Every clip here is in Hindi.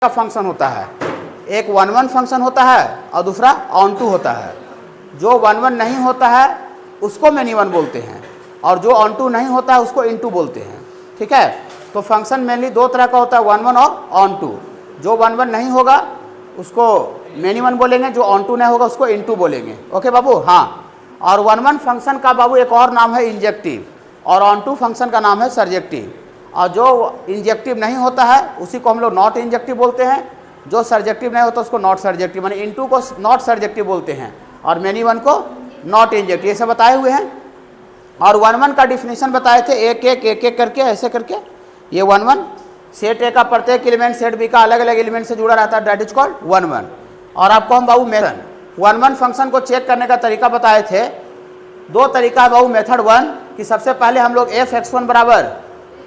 का फंक्शन होता है, एक वन वन फंक्शन होता है और दूसरा ऑन टू होता है। जो वन वन नहीं होता है उसको मेनी वन बोलते हैं और जो ऑन टू नहीं होता है उसको इन टू बोलते हैं। ठीक है, तो फंक्शन मेनली दो तरह का होता है, वन वन और ऑन टू। जो वन वन नहीं होगा उसको मेनी वन बोलेंगे, जो ऑन टू नहीं होगा उसको इन टू बोलेंगे। ओके बाबू, हाँ। और वन वन फंक्शन का बाबू एक और नाम है इंजेक्टिव और ऑन टू फंक्शन का नाम है सर्जेक्टिव। और जो इंजेक्टिव नहीं होता है उसी को हम लोग नॉट इंजेक्टिव बोलते हैं, जो सर्जेक्टिव नहीं होता उसको नॉट सर्जेक्टिव, माने इनटू को नॉट सर्जेक्टिव बोलते हैं और मेनी वन को नॉट इंजेक्टिव। ये सब बताए हुए हैं। और वन वन का डिफिनीशन बताए थे, एक एक एक एक करके ऐसे करके। ये वन वन सेट ए का प्रत्येक एलिमेंट सेट बी का अलग अलग एलिमेंट से जुड़ा रहता है, that is called one one. और आपको हम बाबू मेथड वन वन फंक्शन को चेक करने का तरीका बताए थे। दो तरीका है बाबू मेथड वन कि सबसे पहले हम लोग एफ एक्स वन बराबर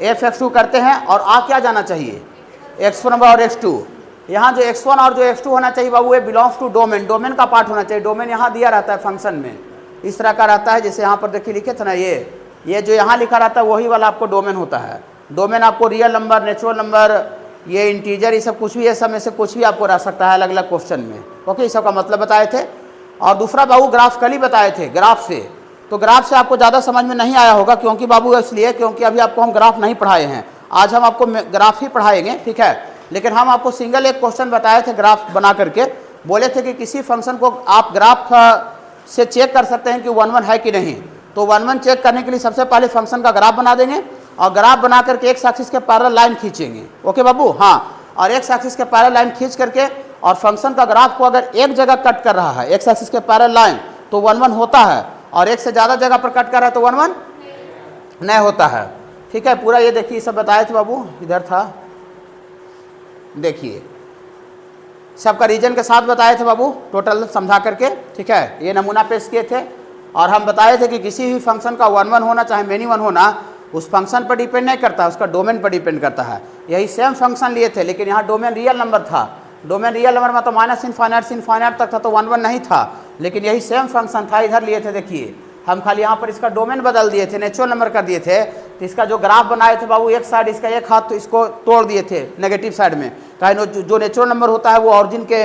एफ एक्स टू करते हैं और आ क्या जाना चाहिए एक्स वन और एक्स टू। यहाँ जो एक्स वन और जो एक्स टू होना चाहिए बाबू ये बिलोंग्स टू डोमेन, डोमेन का पार्ट होना चाहिए। डोमेन यहाँ दिया रहता है फंक्शन में, इस तरह का रहता है जैसे यहाँ पर देखिए लिखे थे ना, ये जो यहाँ लिखा रहता है वही वाला आपको डोमेन होता है। डोमेन आपको रियल नंबर, नेचुरल नंबर, ये इंटीजर, ये सब कुछ भी, ये सब में से कुछ भी आपको रह सकता है अलग अलग क्वेश्चन में। ओके, इस सब का मतलब बताए थे। और दूसरा बाबू ग्राफ कल ही बताए थे, ग्राफ से। तो ग्राफ से आपको ज़्यादा समझ में नहीं आया होगा क्योंकि बाबू इसलिए क्योंकि अभी आपको हम ग्राफ नहीं पढ़ाए हैं। आज हम आपको ग्राफ ही पढ़ाएंगे, ठीक है। लेकिन हम आपको सिंगल एक क्वेश्चन बताए थे ग्राफ बना करके, बोले थे कि किसी फंक्शन को आप ग्राफ से चेक कर सकते हैं कि वन वन है कि नहीं। तो वन वन चेक करने के लिए सबसे पहले फंक्शन का ग्राफ बना देंगे और ग्राफ बना करके एक एक्सिस के पैरेलल लाइन खींचेंगे। ओके बाबू, हाँ। और एक एक्सिस के पैरेलल लाइन खींच करके और फंक्शन का ग्राफ को अगर एक जगह कट कर रहा है एक एक्सिस के पैरेलल लाइन तो वन वन होता है, और एक से ज़्यादा जगह पर कट कर रहा है तो वन वन नहीं होता है। ठीक है, पूरा ये देखिए सब बताए थे बाबू, इधर था देखिए, सबका रीजन के साथ बताए थे बाबू टोटल समझा करके। ठीक है, ये नमूना पेश किए थे और हम बताए थे कि किसी भी फंक्शन का वन वन होना चाहे मेनी वन होना उस फंक्शन पर डिपेंड नहीं करता, उसका डोमेन पर डिपेंड करता है। यही सेम फंक्शन लिए थे लेकिन यहाँ डोमेन रियल नंबर था। डोमेन रियल नंबर में तो माइनस इनफाइनाइट से इनफाइनाइट तक था तो वन वन नहीं था, लेकिन यही सेम फंक्शन था, इधर लिए थे। देखिए हम खाली यहाँ पर इसका डोमेन बदल दिए थे, नेचुरल नंबर कर दिए थे। तो इसका जो ग्राफ बनाए थे बाबू एक साइड इसका एक हाथ तो इसको तोड़ दिए थे नेगेटिव साइड में, कहीं जो नेचुरल नंबर होता है वो ऑरिजिन के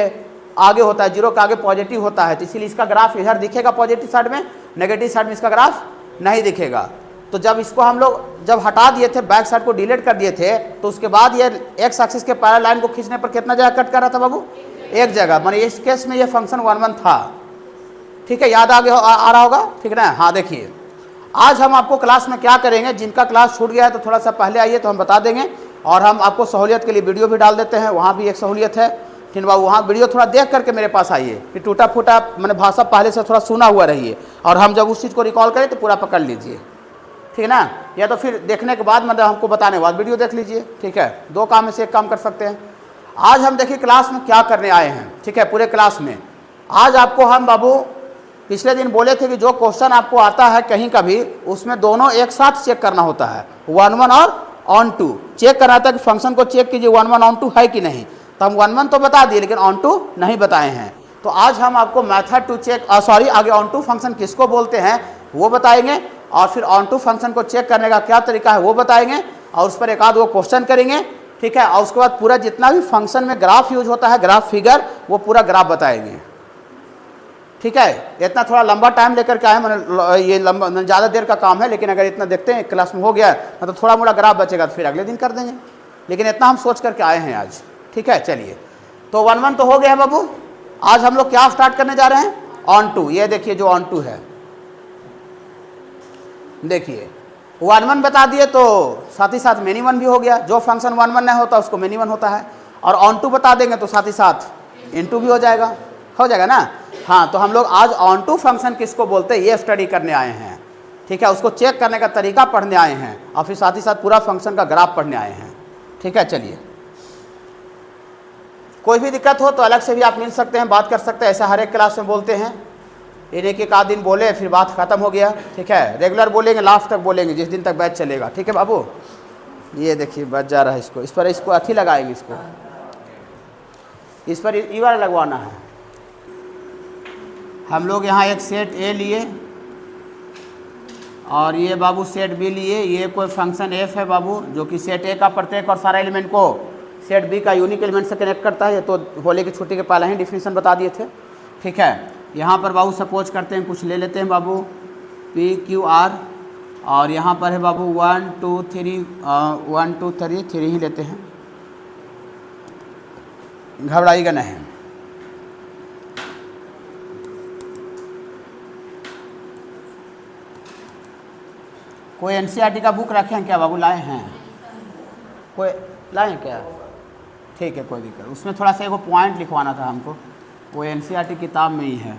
आगे होता है, जीरो के आगे पॉजिटिव होता है, तो इसीलिए इसका ग्राफ इधर दिखेगा पॉजिटिव साइड में, नेगेटिव साइड में इसका ग्राफ नहीं दिखेगा। तो जब इसको हम लोग जब हटा दिए थे, बैक साइड को डिलीट कर दिए थे, तो उसके बाद ये एक्स एक्सिस के पैरेलल लाइन को खींचने पर कितना जगह कट कर रहा था बाबू, एक जगह। माने इस केस में ये फंक्शन वन वन था। ठीक है, याद आ रहा होगा, ठीक है ना। हाँ देखिए, आज हम आपको क्लास में क्या करेंगे, जिनका क्लास छूट गया है तो थोड़ा सा पहले आइए तो हम बता देंगे, और हम आपको सहूलियत के लिए वीडियो भी डाल देते हैं, वहाँ भी एक सहूलियत है। ठीक बाबू, वहाँ वीडियो थोड़ा देख करके मेरे पास आइए, कि टूटा फूटा मैंने भाषा पहले से थोड़ा सुना हुआ रहिए, और हम जब उस चीज़ को रिकॉल करें तो पूरा पकड़ लीजिए, ठीक है ना। या तो फिर देखने के बाद मतलब हमको बताने के बाद वीडियो देख लीजिए, ठीक है। दो काम में से एक काम कर सकते हैं। आज हम देखिए क्लास में क्या करने आए हैं, ठीक है। पूरे क्लास में आज आपको हम बाबू पिछले दिन बोले थे कि जो क्वेश्चन आपको आता है कहीं का भी, उसमें दोनों एक साथ चेक करना होता है, वन वन और ऑन टू चेक करना था कि फंक्शन को चेक कीजिए वन वन ऑन टू है कि नहीं। तो हम वन वन तो बता दिए लेकिन ऑन टू नहीं बताए हैं। तो आज हम आपको मेथड टू चेक आगे ऑन टू फंक्शन किसको बोलते हैं वो बताएंगे, और फिर ऑन टू फंक्शन को चेक करने का क्या तरीका है वो बताएंगे, और उस पर एक आध वो क्वेश्चन करेंगे, ठीक है। और उसके बाद पूरा जितना भी फंक्शन में ग्राफ यूज होता है, ग्राफ फिगर, वो पूरा ग्राफ बताएंगे, ठीक है। इतना थोड़ा लंबा टाइम लेकर के आए, मैंने ये लंबा ज़्यादा देर का काम है, लेकिन अगर इतना देखते हैं क्लास में हो गया तो थोड़ा मोड़ा ग्राफ बचेगा तो फिर अगले दिन कर देंगे, लेकिन इतना हम सोच करके आए हैं आज, ठीक है। चलिए, तो वन वन तो हो गया है बाबू। आज हम लोग क्या स्टार्ट करने जा रहे हैं, ऑन टू। ये देखिए जो ऑन टू है, देखिए वन वन बता दिए तो साथ ही साथ मेनी वन भी हो गया। जो फंक्शन वन वन नहीं होता उसको मेनी वन होता है, और ऑन टू बता देंगे तो साथ ही साथ इन टू भी हो जाएगा ना। हाँ, तो हम लोग आज ऑन टू फंक्शन किसको बोलते हैं ये स्टडी करने आए हैं, ठीक है। उसको चेक करने का तरीका पढ़ने आए हैं, और फिर साथ ही साथ पूरा फंक्शन का ग्राफ पढ़ने आए हैं, ठीक है। चलिए, कोई भी दिक्कत हो तो अलग से भी आप मिल सकते हैं, बात कर सकते हैं, ऐसा हर एक क्लास में बोलते हैं। एक आध दिन बोले फिर बात ख़त्म हो गया, ठीक है। रेगुलर बोलेंगे, लास्ट तक बोलेंगे, जिस दिन तक बैच चलेगा, ठीक है बाबू। ये देखिए बच जा रहा है, इसको अथी लगाएंगे, इस पर ई वाला लगवाना है। हम लोग यहाँ एक सेट ए लिए और ये बाबू सेट बी लिए। ये कोई फंक्शन एफ है बाबू, जो कि सेट ए का प्रत्येक और सारा एलिमेंट को सेट बी का यूनिक एलिमेंट से कनेक्ट करता है। ये तो होली की छुट्टी के पहले ही डिफिनेशन बता दिए थे, ठीक है। यहाँ पर बाबू सपोज करते हैं, कुछ ले लेते हैं बाबू, पी क्यू आर, और यहाँ पर है बाबू 1 2 3 1 2 3 ही लेते हैं, घबराइएगा नहीं। कोई एनसीईआरटी का बुक रखे हैं क्या बाबू? लाए हैं? कोई लाए हैं क्या? ठीक है, कोई दिक्कत। उसमें थोड़ा सा एगो पॉइंट लिखवाना था हमको, वो एनसीईआरटी किताब में ही है।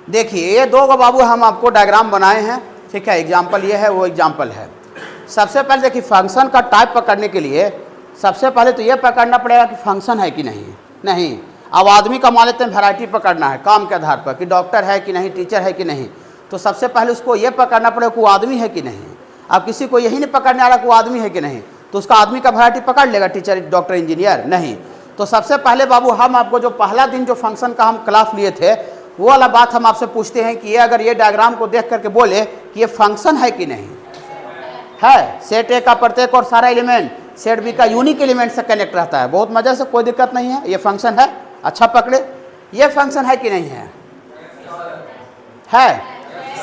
देखिए ये दो बाबू हम आपको डायग्राम बनाए हैं, ठीक है। एग्जाम्पल ये है, वो एग्जाम्पल है। सबसे पहले देखिए फंक्शन का टाइप पकड़ने के लिए सबसे पहले तो ये पकड़ना पड़ेगा कि फंक्शन है कि नहीं। अब आदमी का मान लेते हैं वैरायटी पकड़ना है काम के आधार पर कि डॉक्टर है कि नहीं, टीचर है कि नहीं। तो सबसे पहले उसको ये पकड़ना पड़ेगा कि वो आदमी है कि नहीं। अब किसी को यही नहीं पकड़ने आ रहा कि वो आदमी है कि नहीं, तो उसका आदमी का वैरायटी पकड़ लेगा, टीचर डॉक्टर इंजीनियर नहीं। तो सबसे पहले बाबू हम आपको जो पहला दिन जो फंक्शन का हम क्लास लिए थे वो वाला बात हम आपसे पूछते हैं कि ये अगर ये डायग्राम को देख करके बोले कि ये फंक्शन है कि नहीं है। सेट ए का प्रत्येक और सारा एलिमेंट सेट बी का यूनिक एलिमेंट से कनेक्ट रहता है। बहुत मजे से, कोई दिक्कत नहीं है। ये फंक्शन है, अच्छा पकड़े, ये फंक्शन है कि नहीं है?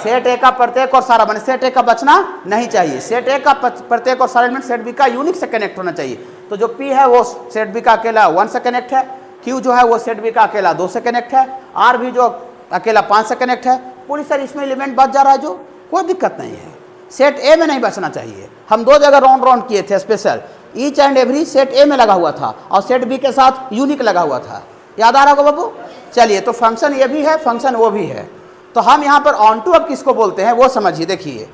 सेट ए का प्रत्येक और सारा, माने सेट ए का बचना नहीं चाहिए। सेट ए का प्रत्येक और सारा एलिमेंट सेट बी का यूनिक से कनेक्ट होना चाहिए। तो जो पी है वो सेट बी का अकेला 1 से कनेक्ट है, क्यू जो है वो सेट बी का अकेला 2 से कनेक्ट है, आर भी जो अकेला 5 से कनेक्ट है। पूरी सर इसमें एलिमेंट बच जा रहा है, जो कोई दिक्कत नहीं है। सेट ए में नहीं बचना चाहिए। हम 2 जगह राउंड किए थे special, each and every set ए में लगा हुआ था और सेट बी के साथ यूनिक लगा हुआ था। याद आ रहा होगा बाबू? चलिए, तो फंक्शन ये भी है, फंक्शन वो भी है। तो हम यहाँ पर ऑन टू अब किसको बोलते हैं वो समझिए। देखिए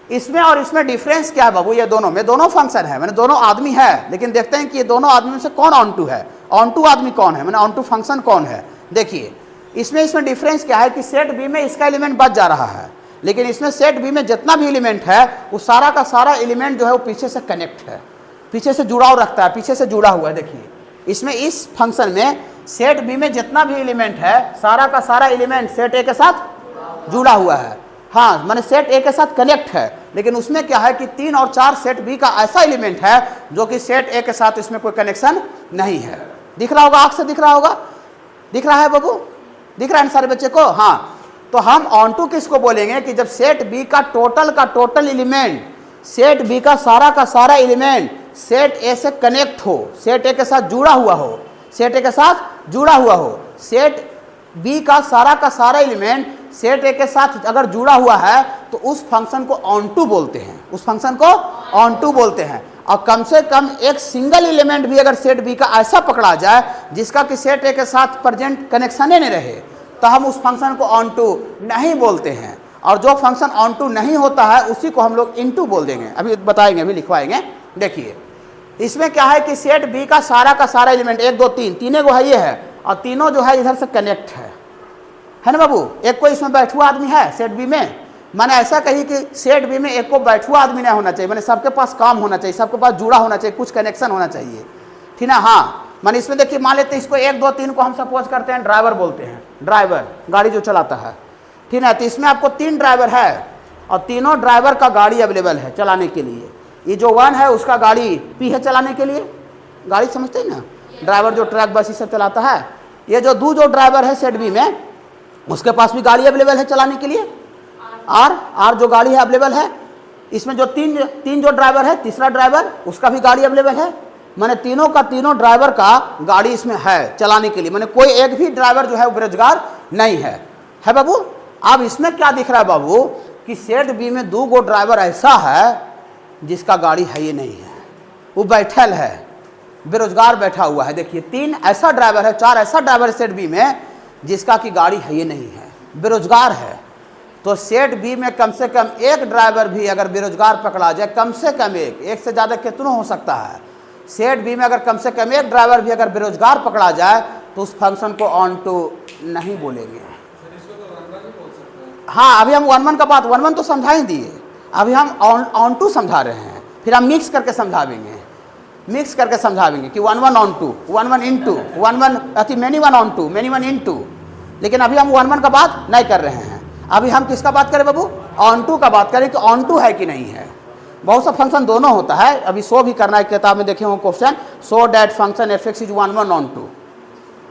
इसमें और इसमें डिफरेंस क्या है बाबू? ये दोनों में दोनों फंक्शन है, मैंने दोनों आदमी है, लेकिन देखते हैं कि ये दोनों आदमी में से कौन ऑन टू है। ऑन टू आदमी कौन है, मैंने ऑन टू फंक्शन कौन है? देखिए इसमें डिफरेंस क्या है कि सेट बी में इसका एलिमेंट बच जा रहा है, लेकिन इसमें सेट बी में जितना भी एलिमेंट है वो सारा का सारा एलिमेंट जो है वो पीछे से कनेक्ट है, पीछे से जुड़ाव रखता है, पीछे से जुड़ा हुआ है। देखिए इसमें इस फंक्शन में सेट बी में जितना भी एलिमेंट है सारा का सारा एलिमेंट सेट ए के साथ जुड़ा हुआ है। हाँ, माने सेट ए के साथ कनेक्ट है, लेकिन उसमें क्या है कि 3 और 4 सेट बी का ऐसा एलिमेंट है जो कि सेट ए के साथ इसमें कोई कनेक्शन नहीं है। दिख रहा होगा, आँख से दिख रहा होगा? दिख रहा है बाबू? दिख रहा है सारे बच्चे को? हाँ, तो हम ऑन टू किसको बोलेंगे कि जब सेट बी का टोटल एलिमेंट, सेट बी का सारा एलिमेंट सेट ए से कनेक्ट हो, सेट ए के साथ जुड़ा हुआ हो, सेट ए के साथ जुड़ा हुआ हो। सेट बी का सारा एलिमेंट सेट ए के साथ अगर जुड़ा हुआ है तो उस फंक्शन को ऑन टू बोलते हैं, उस फंक्शन को ऑन टू बोलते हैं। और कम से कम एक सिंगल एलिमेंट भी अगर सेट बी का ऐसा पकड़ा जाए जिसका कि सेट ए के साथ प्रेजेंट कनेक्शन ही नहीं रहे, तो हम उस फंक्शन को ऑन टू नहीं बोलते हैं। और जो फंक्शन ऑन टू नहीं होता है उसी को हम लोग इन टू बोल देंगे, अभी बताएंगे, अभी लिखवाएंगे। देखिए इसमें क्या है कि सेट बी का सारा एलिमेंट 1 2 3 तीनों को है, ये है, और तीनों जो है इधर से कनेक्ट है ना बाबू? एक कोई इसमें बैठुआ आदमी है सेट बी में, मैंने ऐसा कही कि सेट बी में एक को बैठुआ आदमी नहीं होना चाहिए, मैंने सबके पास काम होना चाहिए, सबके पास जुड़ा होना चाहिए, कुछ कनेक्शन होना चाहिए, ठीक ना? हाँ, मैंने इसमें देखिए मान लेते हैं इसको 1 2 3 को हम सपोज करते हैं ड्राइवर बोलते हैं, ड्राइवर गाड़ी जो चलाता है, ठीक है। तो इसमें आपको 3 ड्राइवर है और तीनों ड्राइवर का गाड़ी अवेलेबल है चलाने के लिए। ये जो 1 है उसका गाड़ी पी है चलाने के लिए, गाड़ी समझते हैं ना, ड्राइवर जो ट्रक बस ये सब चलाता है। ये जो 2 जो ड्राइवर है सेट बी में उसके पास भी गाड़ी अवेलेबल है चलाने के लिए, आर जो गाड़ी है अवेलेबल है। इसमें जो तीन जो ड्राइवर है, तीसरा ड्राइवर उसका भी गाड़ी अवेलेबल है। मैंने तीनों का तीनों ड्राइवर का गाड़ी इसमें है चलाने के लिए, मैंने कोई एक भी ड्राइवर जो है वो बेरोजगार नहीं है बाबू? अब इसमें क्या दिख रहा है बाबू कि सेट बी में 2 गो ड्राइवर ऐसा है जिसका गाड़ी है ये नहीं है, वो बैठल है, बेरोजगार बैठा हुआ है। देखिए 3 ऐसा ड्राइवर है, 4 ऐसा ड्राइवर सेट बी में जिसका की गाड़ी है ये नहीं है, बेरोजगार है। तो सेट बी में कम से कम एक ड्राइवर भी अगर बेरोजगार पकड़ा जाए, कम से कम एक से ज़्यादा कितना हो सकता है, सेट बी में अगर कम से कम एक ड्राइवर भी अगर बेरोजगार पकड़ा जाए तो उस फंक्शन को ऑन टू नहीं बोलेंगे। हाँ अभी हम 1-1 का बात 1-1 तो समझा ही दिए, अभी हम ऑन टू समझा रहे हैं, फिर हम मिक्स करके समझावेंगे, मिक्स करके समझावेंगे कि 1-1 ऑन टू, 1-1 इन टू, 1-1 अति many one onto, many one into. लेकिन अभी हम 1-1 का बात नहीं कर रहे हैं, अभी हम किसका बात करें बाबू? ऑन टू का बात करें कि ऑन टू है कि नहीं है। बहुत सा फंक्शन दोनों होता है, अभी शो भी करना है, किताब में देखे हो question, show that function f x is 1-1 onto,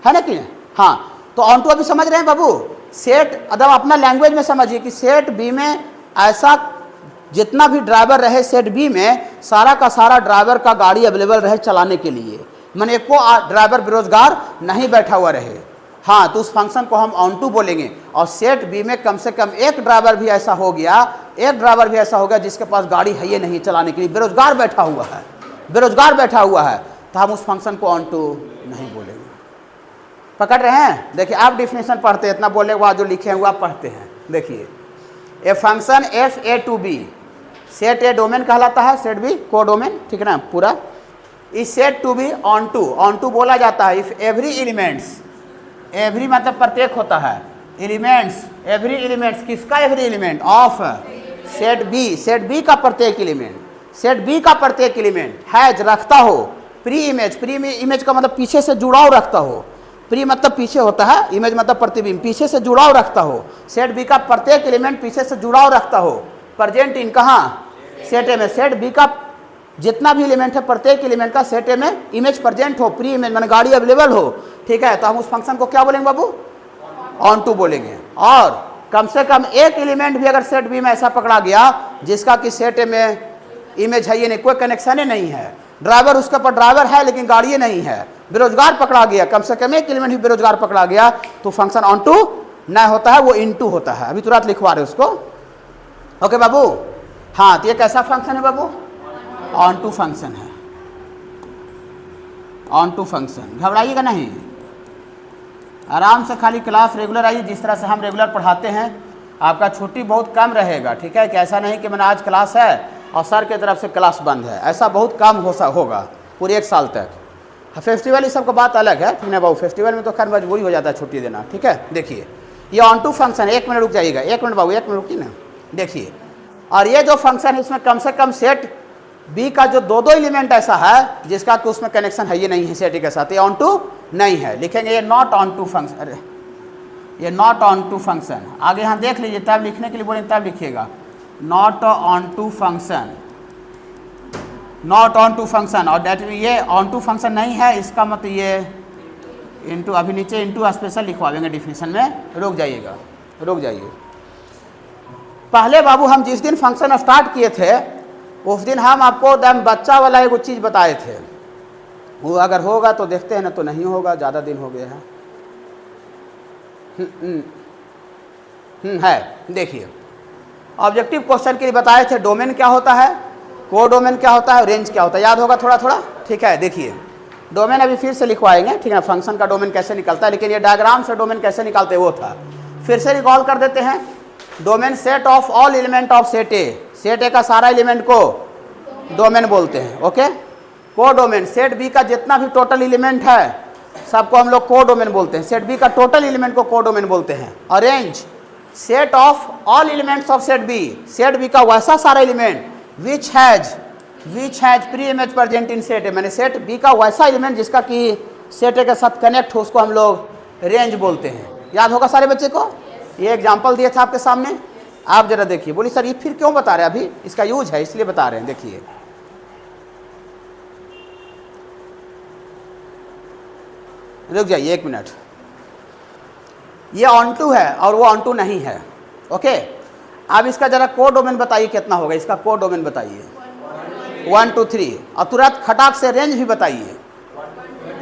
है ना कि नहीं? हाँ, तो ऑन टू अभी समझ रहे हैं बाबू। सेट अगर अपना लैंग्वेज में समझिए कि सेट बी में ऐसा जितना भी ड्राइवर रहे सेट बी में, सारा का सारा ड्राइवर का गाड़ी अवेलेबल रहे चलाने के लिए, मैंने एक को ड्राइवर बेरोजगार नहीं बैठा हुआ रहे। हाँ, तो उस फंक्शन को हम ऑन टू बोलेंगे। और सेट बी में कम से कम एक ड्राइवर भी ऐसा हो गया, एक ड्राइवर भी ऐसा हो गया जिसके पास गाड़ी है ये नहीं चलाने के लिए, बेरोजगार बैठा हुआ है, बेरोजगार बैठा हुआ है, तो हम उस फंक्शन को ऑन टू नहीं बोलेंगे। पकड़ रहे हैं? देखिए आप डिफिनेशन पढ़ते हैं, इतना बोलने के बाद जो लिखे हैं वो आप पढ़ते हैं। देखिए, a function f A to B, set A domain कहलाता है, सेट बी को डोमेन, ठीक है ना पूरा। इस set to be onto बोला जाता है इफ एवरी एलिमेंट्स, एवरी मतलब प्रत्येक होता है, एलिमेंट्स, एवरी एलिमेंट्स, किसका every element? Of set B का प्रत्येक एलिमेंट, सेट बी का प्रत्येक एलिमेंट हैज रखता हो प्री इमेज का मतलब पीछे से जुड़ाव रखता हो, प्री मतलब पीछे होता है, इमेज मतलब प्रतिबिंब, पीछे से जुड़ाव रखता हो, सेट बी का प्रत्येक एलिमेंट पीछे से जुड़ाव रखता हो, प्रेजेंट इन कहाँ? सेट ए में। सेट बी का जितना भी एलिमेंट है प्रत्येक एलिमेंट का सेट ए में इमेज प्रेजेंट हो, प्री इमेज माने गाड़ी अवेलेबल हो, ठीक है, तो हम उस फंक्शन को क्या बोलेंगे बाबू? ऑन टू बोलेंगे। और कम से कम एक एलिमेंट भी अगर सेट बी में ऐसा पकड़ा गया जिसका कि सेट ए में इमेज है ये नहीं, कोई कनेक्शन ही नहीं है, ड्राइवर उसके ऊपर ड्राइवर है लेकिन गाड़ी नहीं है, बेरोजगार पकड़ा गया, कम से कम एक एलिमेंट भी बेरोजगार पकड़ा गया, तो फंक्शन ऑन टू न होता है, वो इन टू होता है। अभी तुरंत लिखवा रहे उसको, ओके बाबू। हाँ, तो ये कैसा फंक्शन है बाबू? ऑन टू फंक्शन है, ऑन टू फंक्शन। घबराइएगा नहीं, आराम से खाली क्लास रेगुलर आइए, जिस तरह से हम रेगुलर पढ़ाते हैं, आपका छुट्टी बहुत कम रहेगा, ठीक है, कि ऐसा नहीं कि मैंने आज क्लास है और सर की तरफ से क्लास बंद है, ऐसा बहुत कम होगा पूरे 1 साल तक। फेस्टिवल ये सबका बात अलग है, ठीक है बाबू, फेस्टिवल में तो खैर मजबूरी हो जाता है छुट्टी देना, ठीक है। देखिए ये ऑन टू फंक्शन, 1 मिनट रुक जाइएगा, 1 मिनट बाबू, 1 मिनट रुकिए ना। देखिए, और ये जो फंक्शन है इसमें कम से कम सेट बी का जो दो एलिमेंट ऐसा है जिसका कि उसमें कनेक्शन है ये नहीं है सेट ए के साथ, ये ऑन टू नहीं है, लिखेंगे ये नॉट ऑन टू फंक्शन, अरे ये नॉट ऑन टू फंक्शन। आगे यहाँ देख लीजिए, तब लिखने के लिए बोलेंगे तब लिखिएगा not onto function, not onto function. और डेट ये ऑन टू फंक्शन नहीं है, इसका मतलब ये इंटू, अभी नीचे इंटू स्पेशल लिखवा देंगे डिफिनेशन में, रुक जाइएगा, रुक जाइए। पहले बाबू हम जिस दिन फंक्शन स्टार्ट किए थे उस दिन हम आपको एकदम बच्चा वाला एक चीज़ बताए थे, वो अगर होगा तो देखते हैं, ना तो नहीं होगा, ज़्यादा दिन हो गया है। देखिए, ऑब्जेक्टिव क्वेश्चन के लिए बताए थे डोमेन क्या होता है, को डोमेन क्या होता है, रेंज क्या होता है, याद होगा थोड़ा थोड़ा, ठीक है। देखिए डोमेन अभी फिर से लिखवाएंगे, ठीक है, फंक्शन का डोमेन कैसे निकलता है, लेकिन ये डायग्राम से डोमेन कैसे निकालते हैं वो था, फिर से रिकॉल कर देते हैं। Domain set of all element of set A, set ए का सारा एलिमेंट को डोमेन बोलते हैं, ओके। को डोमेन, सेट बी का जितना भी टोटल एलिमेंट है सबको हम लोग को डोमेन बोलते हैं, सेट बी का टोटल एलिमेंट को को डोमेन बोलते हैं। और range, set of all elements of set B, set B का वैसा सारा element which has pre image present in set A, मैंने सेट बी का वैसा एलिमेंट जिसका कि सेट ए के साथ कनेक्ट हो उसको हम लोग रेंज बोलते हैं। याद होगा सारे बच्चे को, ये एग्जाम्पल दिया था आपके सामने, आप जरा देखिए। बोलिए सर ये फिर क्यों बता रहे हैं, अभी इसका यूज है इसलिए बता रहे हैं। देखिए रुक जाइए 1 मिनट, ये ऑन टू है और वो ऑन टू नहीं है, ओके। अब इसका जरा को डोमेन बताइए कितना होगा, इसका को डोमेन बताइए 1 2 3, और तुरंत खटाक से रेंज भी बताइए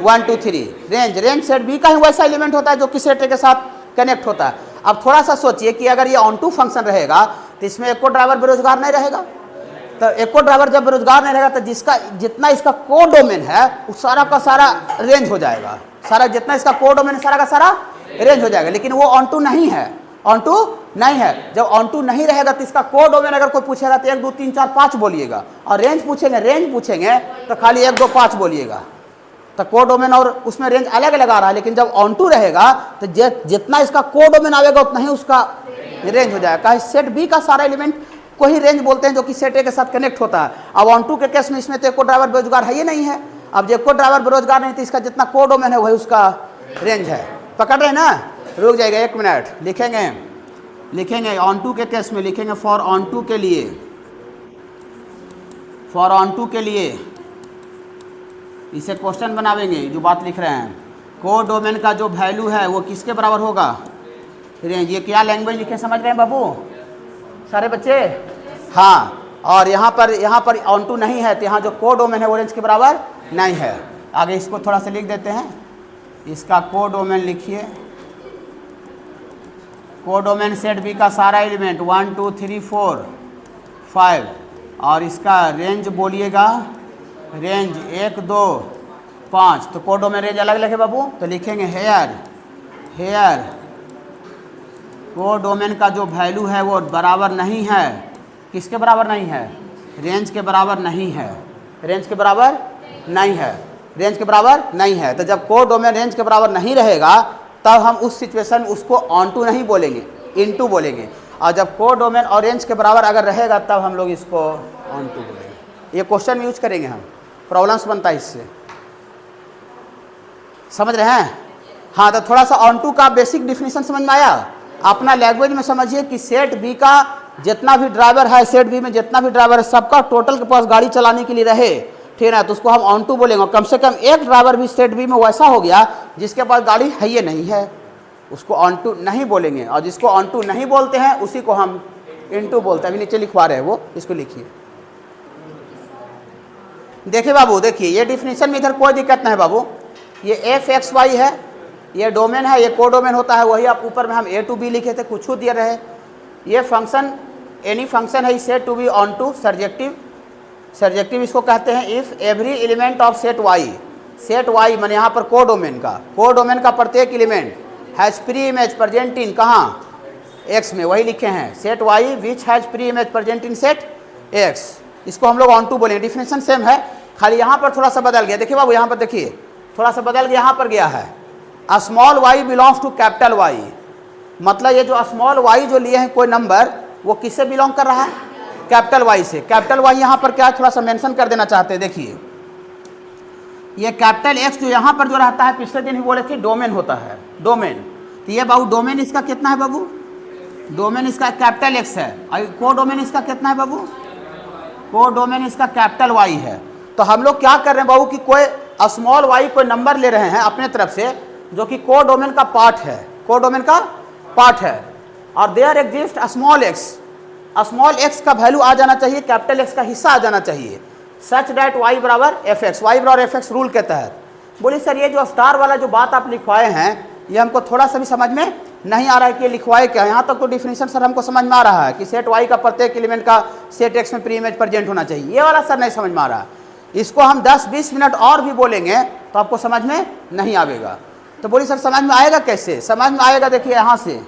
1 2 3। रेंज सेट बी का ही वैसा एलिमेंट होता है जो कि सेट ए के साथ कनेक्ट होता है। अब थोड़ा सा सोचिए कि अगर ये ऑन टू फंक्शन रहेगा तो इसमें एक को ड्राइवर बेरोजगार नहीं रहेगा, तो एक को ड्राइवर जब बेरोजगार नहीं रहेगा तो जिसका जितना इसका को डोमेन है उस सारा का सारा रेंज हो जाएगा, सारा जितना इसका को डोमेन सारा का सारा रेंज हो जाएगा। लेकिन वो ऑन टू नहीं है, ऑन टू नहीं है। जब ऑन टू नहीं रहेगा तो इसका को डोमेन अगर कोई पूछेगा तो 1 2 3 4 5 बोलिएगा, और रेंज पूछेंगे तो खाली 1 2 5 बोलिएगा। तो को डोमेन और उसमें रेंज अलग अलग आ रहा है, लेकिन जब ऑन टू रहेगा तो जितना इसका को डोमेन आएगा उतना ही उसका रेंज हो जाएगा। कहा सेट बी का सारा एलिमेंट को ही रेंज बोलते हैं जो कि सेट ए के साथ कनेक्ट होता है। अब ऑन टू के केस में इसमें तो एको ड्राइवर बेरोजगार है ही नहीं है। अब जो एको ड्राइवर बेरोजगार नहीं तो इसका जितना कोडोमेन है वही उसका रेंज है। पकड़ रहे हैं ना? रुक जाएगा 1 मिनट, लिखेंगे ऑन टू के केस में लिखेंगे फॉर ऑन टू के लिए, फॉर ऑन टू के लिए इसे क्वेश्चन बनावेंगे। जो बात लिख रहे हैं कोडोमेन का जो वैल्यू है वो किसके बराबर होगा? रेंज। ये क्या लैंग्वेज लिखे समझ रहे हैं बाबू सारे बच्चे? हाँ। और यहाँ पर ऑन टू नहीं है तो यहाँ जो कोडोमेन है वो रेंज के बराबर नहीं है। आगे इसको थोड़ा सा लिख देते हैं। इसका कोडोमेन लिखिए, कोडोमेन सेट बी का सारा एलिमेंट 1 2 3 4 5 और इसका रेंज बोलिएगा रेंज 1 2 5। तो कोडोमेन रेंज अलग अलग है बाबू, तो लिखेंगे हेयर कोडोमेन का जो वैल्यू है वो बराबर नहीं है। किसके बराबर नहीं है? रेंज के बराबर नहीं है। रेंज के बराबर नहीं है। रेंज के बराबर नहीं है। तो जब कोडोमेन रेंज के बराबर नहीं रहेगा तब हम उस सिचुएशन में उसको ऑन टू नहीं बोलेंगे, इनटू बोलेंगे। और जब कोडोमेन और रेंज के बराबर अगर रहेगा तब हम लोग इसको ऑन टू बोलेंगे। ये क्वेश्चन यूज करेंगे हम, प्रॉब्लम्स बनता है इससे। समझ रहे हैं? हाँ, तो थोड़ा सा ऑन टू का बेसिक डिफिनीशन समझ में आया? अपना लैंग्वेज में समझिए कि सेट बी का जितना भी ड्राइवर है, सेट बी में जितना भी ड्राइवर है सबका टोटल के पास गाड़ी चलाने के लिए रहे, ठीक है, तो उसको हम ऑन टू बोलेंगे। कम से कम एक ड्राइवर भी सेट बी में वैसा हो गया जिसके पास गाड़ी है ये नहीं है, उसको ऑन टू नहीं बोलेंगे। और जिसको ऑन टू नहीं बोलते हैं उसी को हम इन टू बोलते हैं। अभी नीचे लिखवा रहे हैं वो, इसको लिखिए। देखिए बाबू, देखिए ये डिफिनीशन में इधर कोई दिक्कत नहीं है बाबू। ये एफ एक्स वाई है, ये डोमेन है, ये कोडोमेन होता है। वही आप ऊपर में हम ए टू बी लिखे थे, कुछ दिए रहे। ये फंक्शन एनी फंक्शन है set to be onto surjective. Surjective इसको कहते हैं if every element of set Y मैंने यहाँ पर कोडोमेन का प्रत्येक element has pre image present in कहाँ? एक्स में। वही लिखे हैं set Y which has pre image present in set X. इसको हम लोग ऑन टू बोलेंगे। डिफिनेशन सेम है, खाली यहाँ पर थोड़ा सा बदल गया। देखिए बाबू, यहाँ पर देखिए थोड़ा सा बदल गया, यहाँ पर गया है small Y belongs to capital Y. मतलब ये जो स्मॉल वाई जो लिए हैं कोई नंबर, वो किससे बिलोंग कर रहा है? कैपिटल वाई से। कैपिटल वाई यहाँ पर क्या है थोड़ा सा मेंशन कर देना चाहते हैं। देखिए ये कैपिटल एक्स जो यहाँ पर जो रहता है, पिछले दिन ही बोले थे डोमेन होता है, डोमेन। तो ये बाबू डोमेन इसका कितना है बाबू? डोमेन इसका कैपिटल एक्स है। और कोडोमेन इसका कितना है बाबू? कोडोमेन इसका कैपिटल वाई है। तो हम लोग क्या कर रहे हैं बाबू कि कोई स्मॉल वाई कोई नंबर ले रहे हैं अपने तरफ से जो कि कोडोमेन का पार्ट है, कोडोमेन का पार्ट है। और देयर एग्जिस्ट स्मॉल एक्स का वैल्यू आ जाना चाहिए, कैपिटल एक्स का हिस्सा आ जाना चाहिए, सच डैट वाई बराबर एफ एक्स, वाई बराबर एफ एक्स रूल के तहत। बोलिए सर ये जो स्टार वाला जो बात आप लिखवाए हैं ये हमको थोड़ा सा भी समझ में नहीं आ रहा है कि लिखवाए क्या। यहाँ तक तो डिफिनीशन सर हमको समझ में आ रहा है कि सेट वाई का प्रत्येक एलिमेंट का सेट एक्स में प्री इमेज प्रेजेंट होना चाहिए। ये वाला सर नहीं समझ में आ रहा है। इसको हम 10-20 मिनट और भी बोलेंगे तो आपको समझ में नहीं आएगा। तो बोलिए सर समझ में आएगा कैसे? समझ में आएगा देखिए यहाँ से,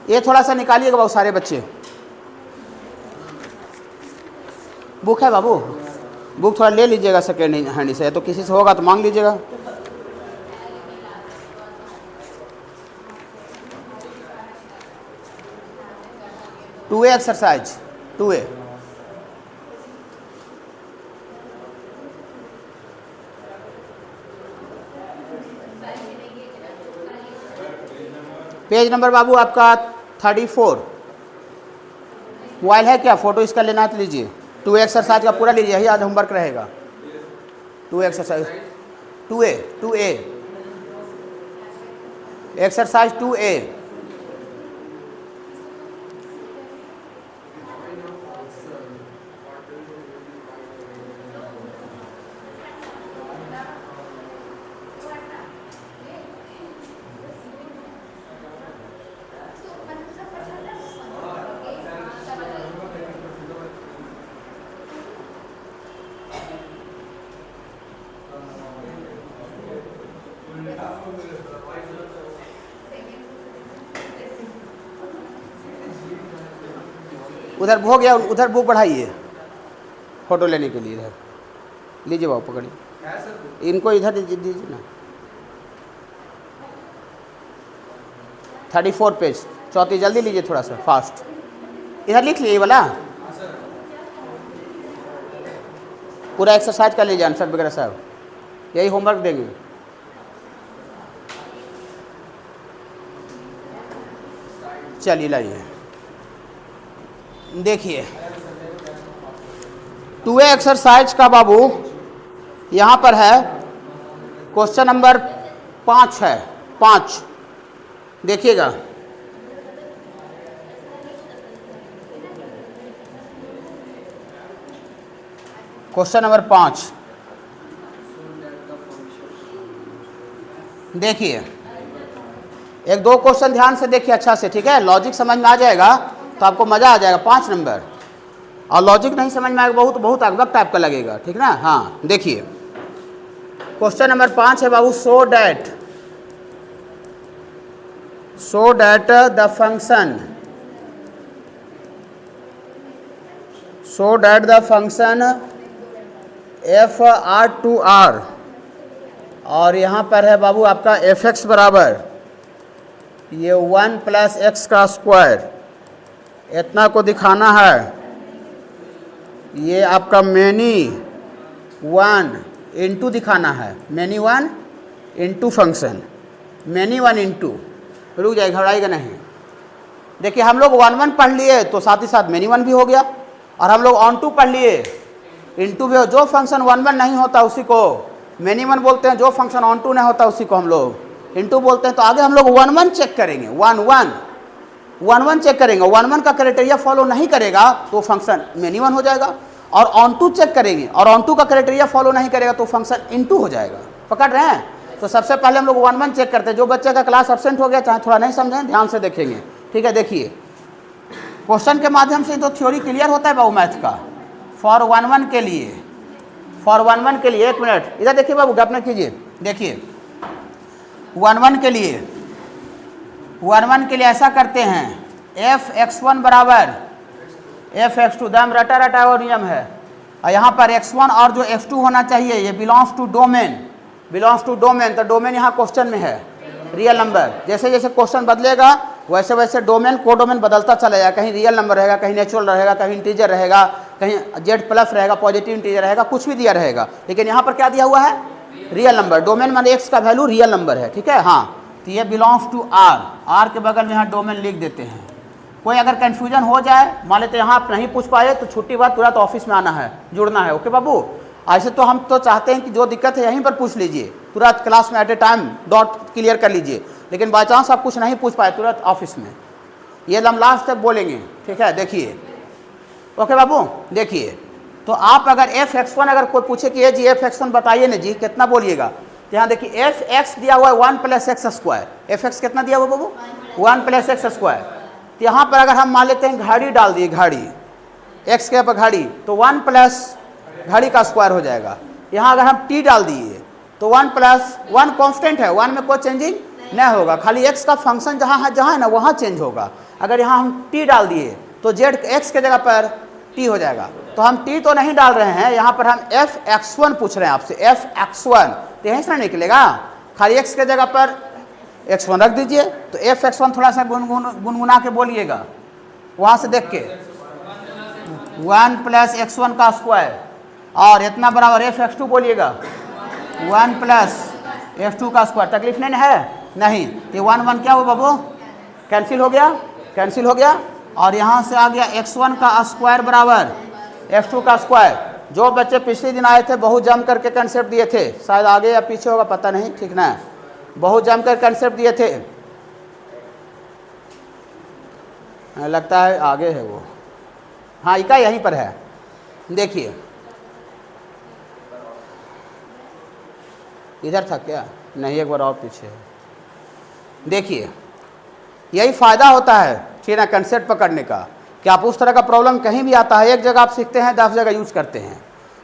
ये थोड़ा सा निकालिएगा बाबू सारे बच्चे। बुक है बाबू, बुक थोड़ा ले लीजिएगा सेकेंड हैंड से, तो किसी से होगा तो मांग लीजिएगा। Two A exercise 2A। Page number बाबू आपका 34। मोबाइल है क्या? फोटो इसका लेना है तो लीजिए। 2A एक्सरसाइज का पूरा लीजिए, यही आज होमवर्क रहेगा। 2A exercise 2A exercise 2A। उधर हो गया, उधर बुक बढ़ाइए फोटो लेने के लिए। इधर लीजिए बाबू, पकड़िए इनको, इधर दीजिए ना। 34 पेज, चौथी जल्दी लीजिए थोड़ा सा फास्ट। इधर लिख लीजिए वाला, पूरा एक्सरसाइज कर लीजिए आंसर वगैरह साहब, यही होमवर्क देंगे। चलिए लाइए देखिए 2A एक्सरसाइज का बाबू यहाँ पर है, क्वेश्चन नंबर 5 है, 5 देखिएगा। क्वेश्चन नंबर 5 देखिए, एक दो क्वेश्चन ध्यान से देखिए अच्छा से, ठीक है। लॉजिक समझ में आ जाएगा तो आपको मज़ा आ जाएगा 5 नंबर, और लॉजिक नहीं समझ में आएगा बहुत अगबक टाइप का लगेगा, ठीक ना। हाँ देखिए क्वेश्चन नंबर 5 है बाबू, so that the function F R to R, और यहाँ पर है बाबू आपका एफ एक्स बराबर ये 1 + x का स्क्वायर, इतना को दिखाना है। ये आपका मैनी 1 इंटू दिखाना है, many 1 into function, many 1 into, रुक जाए घबराएगा नहीं। देखिए हम लोग 1 1 पढ़ लिए तो साथ ही साथ मैनी 1 भी हो गया, और हम लोग ऑन टू पढ़ लिए इंटू भी। जो फंक्शन 1 1 नहीं होता उसी को मैनी 1 बोलते हैं, जो फंक्शन ऑन टू नहीं होता उसी को हम लोग इंटू बोलते हैं। तो आगे हम लोग 1 1 चेक करेंगे, 1 1 चेक करेंगे। 1 1 का क्राइटेरिया फॉलो नहीं करेगा तो फंक्शन मैनी 1 हो जाएगा, और ऑन टू चेक करेंगे और ऑन टू का क्राइटेरिया फॉलो नहीं करेगा तो फंक्शन इंटू हो जाएगा। पकड़ रहे हैं? तो सबसे पहले हम लोग 1 1 चेक करते हैं। जो बच्चे का क्लास एब्सेंट हो गया, चाहे थोड़ा नहीं समझें, ध्यान से देखेंगे, ठीक है। देखिए क्वेश्चन के माध्यम से तो थ्योरी क्लियर होता है बाबू मैथ का। फॉर 1 1 के लिए, फॉर 1 1 के लिए, एक मिनट इधर देखिए बाबू, गप न कीजिए। देखिए 1 1 के लिए, 1 1 के लिए ऐसा करते हैं, एफ x1 बराबर एफ x2, दम रटा रटा और नियम है। और यहाँ पर x1 और जो x2 होना चाहिए ये बिलोंग्स टू डोमेन, तो डोमेन यहाँ क्वेश्चन में है रियल नंबर। जैसे जैसे क्वेश्चन बदलेगा वैसे वैसे डोमेन कोडोमेन बदलता चला जाएगा, कहीं रियल नंबर रहेगा, कहीं नेचुरल रहेगा, कहीं इंटीजर रहेगा, कहीं z+ रहेगा, पॉजिटिव इंटीजर रहेगा, कुछ भी दिया रहेगा। लेकिन यहाँ पर क्या दिया हुआ है? Real number. डोमेन माने x का वैल्यू रियल नंबर है, ठीक है। हाँ तो ये बिलोंग्स टू आर के बगल में यहाँ डोमेन लिख देते हैं। कोई अगर कन्फ्यूजन हो जाए, मान लेते यहाँ आप नहीं पूछ पाए तो छुट्टी बाद तुरंत ऑफिस में आना है, जुड़ना है, ओके बाबू। ऐसे तो हम तो चाहते हैं कि जो दिक्कत है यहीं पर पूछ लीजिए, तुरंत क्लास में at a time doubt clear कर लीजिए। लेकिन बाई चांस आप कुछ नहीं पूछ पाए, तुरंत ऑफिस में, ये हम लास्ट तक बोलेंगे, ठीक है। देखिए ओके बाबू, देखिए तो आप अगर एफ x1 अगर कोई पूछे कि ये जी एफ x1 बताइए ना जी, कितना बोलिएगा। तो यहाँ देखिए एफ एक्स दिया हुआ है 1 + x स्क्वायर, एफ एक्स कितना दिया हुआ बाबू? 1 + x स्क्वायर। तो यहाँ पर अगर हम मान लेते हैं घड़ी डाल दिए, घड़ी x के ऊपर घड़ी, तो 1 + घड़ी का स्क्वायर हो जाएगा। यहाँ अगर हम t डाल दिए तो 1 + 1 कांस्टेंट है, 1 में कोई चेंजिंग नहीं होगा, खाली x का फंक्शन जहाँ है ना वहाँ चेंज होगा। अगर यहाँ हम t डाल दिए तो z x के जगह पर t हो जाएगा। तो हम t तो नहीं डाल रहे हैं, यहाँ पर हम f x1 पूछ रहे हैं आपसे, f x1, तो यहीं से निकलेगा, खाली x के जगह पर x1 रख दीजिए। तो f x1 थोड़ा सा गुनगुना के बोलिएगा वहाँ से देख के, 1 + x1 का स्क्वायर, और इतना बराबर f x2 बोलिएगा, 1 + x2 का स्क्वायर। तकलीफ नहीं है? नहीं। ये 1 1 क्या हुआ बाबू? कैंसिल हो गया, कैंसिल हो गया। और यहाँ से आ गया x1 का स्क्वायर बराबर x2 का स्क्वायर। जो बच्चे पिछले दिन आए थे बहुत जम करके कंसेप्ट दिए थे, शायद आगे या पीछे होगा पता नहीं, ठीक ना, बहुत जम कर कंसेप्ट दिए थे, लगता है आगे है वो, हाँ इका यहीं पर है। देखिए इधर था क्या? नहीं, एक बार और पीछे है। देखिए यही फ़ायदा होता है, ठीक है, कंसेप्ट पकड़ने का, कि आप उस तरह का प्रॉब्लम कहीं भी आता है, एक जगह आप सीखते हैं 10 जगह यूज करते हैं,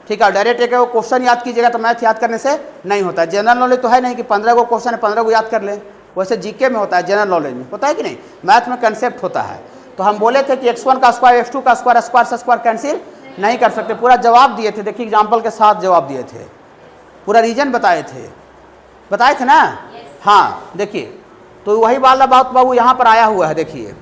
ठीक है। डायरेक्ट एक वो क्वेश्चन याद कीजिएगा तो मैथ याद करने से नहीं होता है। जनरल नॉलेज तो है नहीं कि 15 को क्वेश्चन है 15 को याद कर लें, वैसे जीके में होता है, जनरल नॉलेज में होता है कि नहीं, मैथ में कंसेप्ट होता है। तो हम बोले थे कि x1 का स्क्वायर x2 का स्क्वायर स्क्वायर से स्क्वायर कैंसिल नहीं कर सकते, पूरा जवाब दिए थे। देखिए एग्जाम्पल के साथ जवाब दिए थे, पूरा रीजन बताए थे ना। हाँ देखिए तो वही वाला बात बाबू यहाँ पर आया हुआ है, देखिए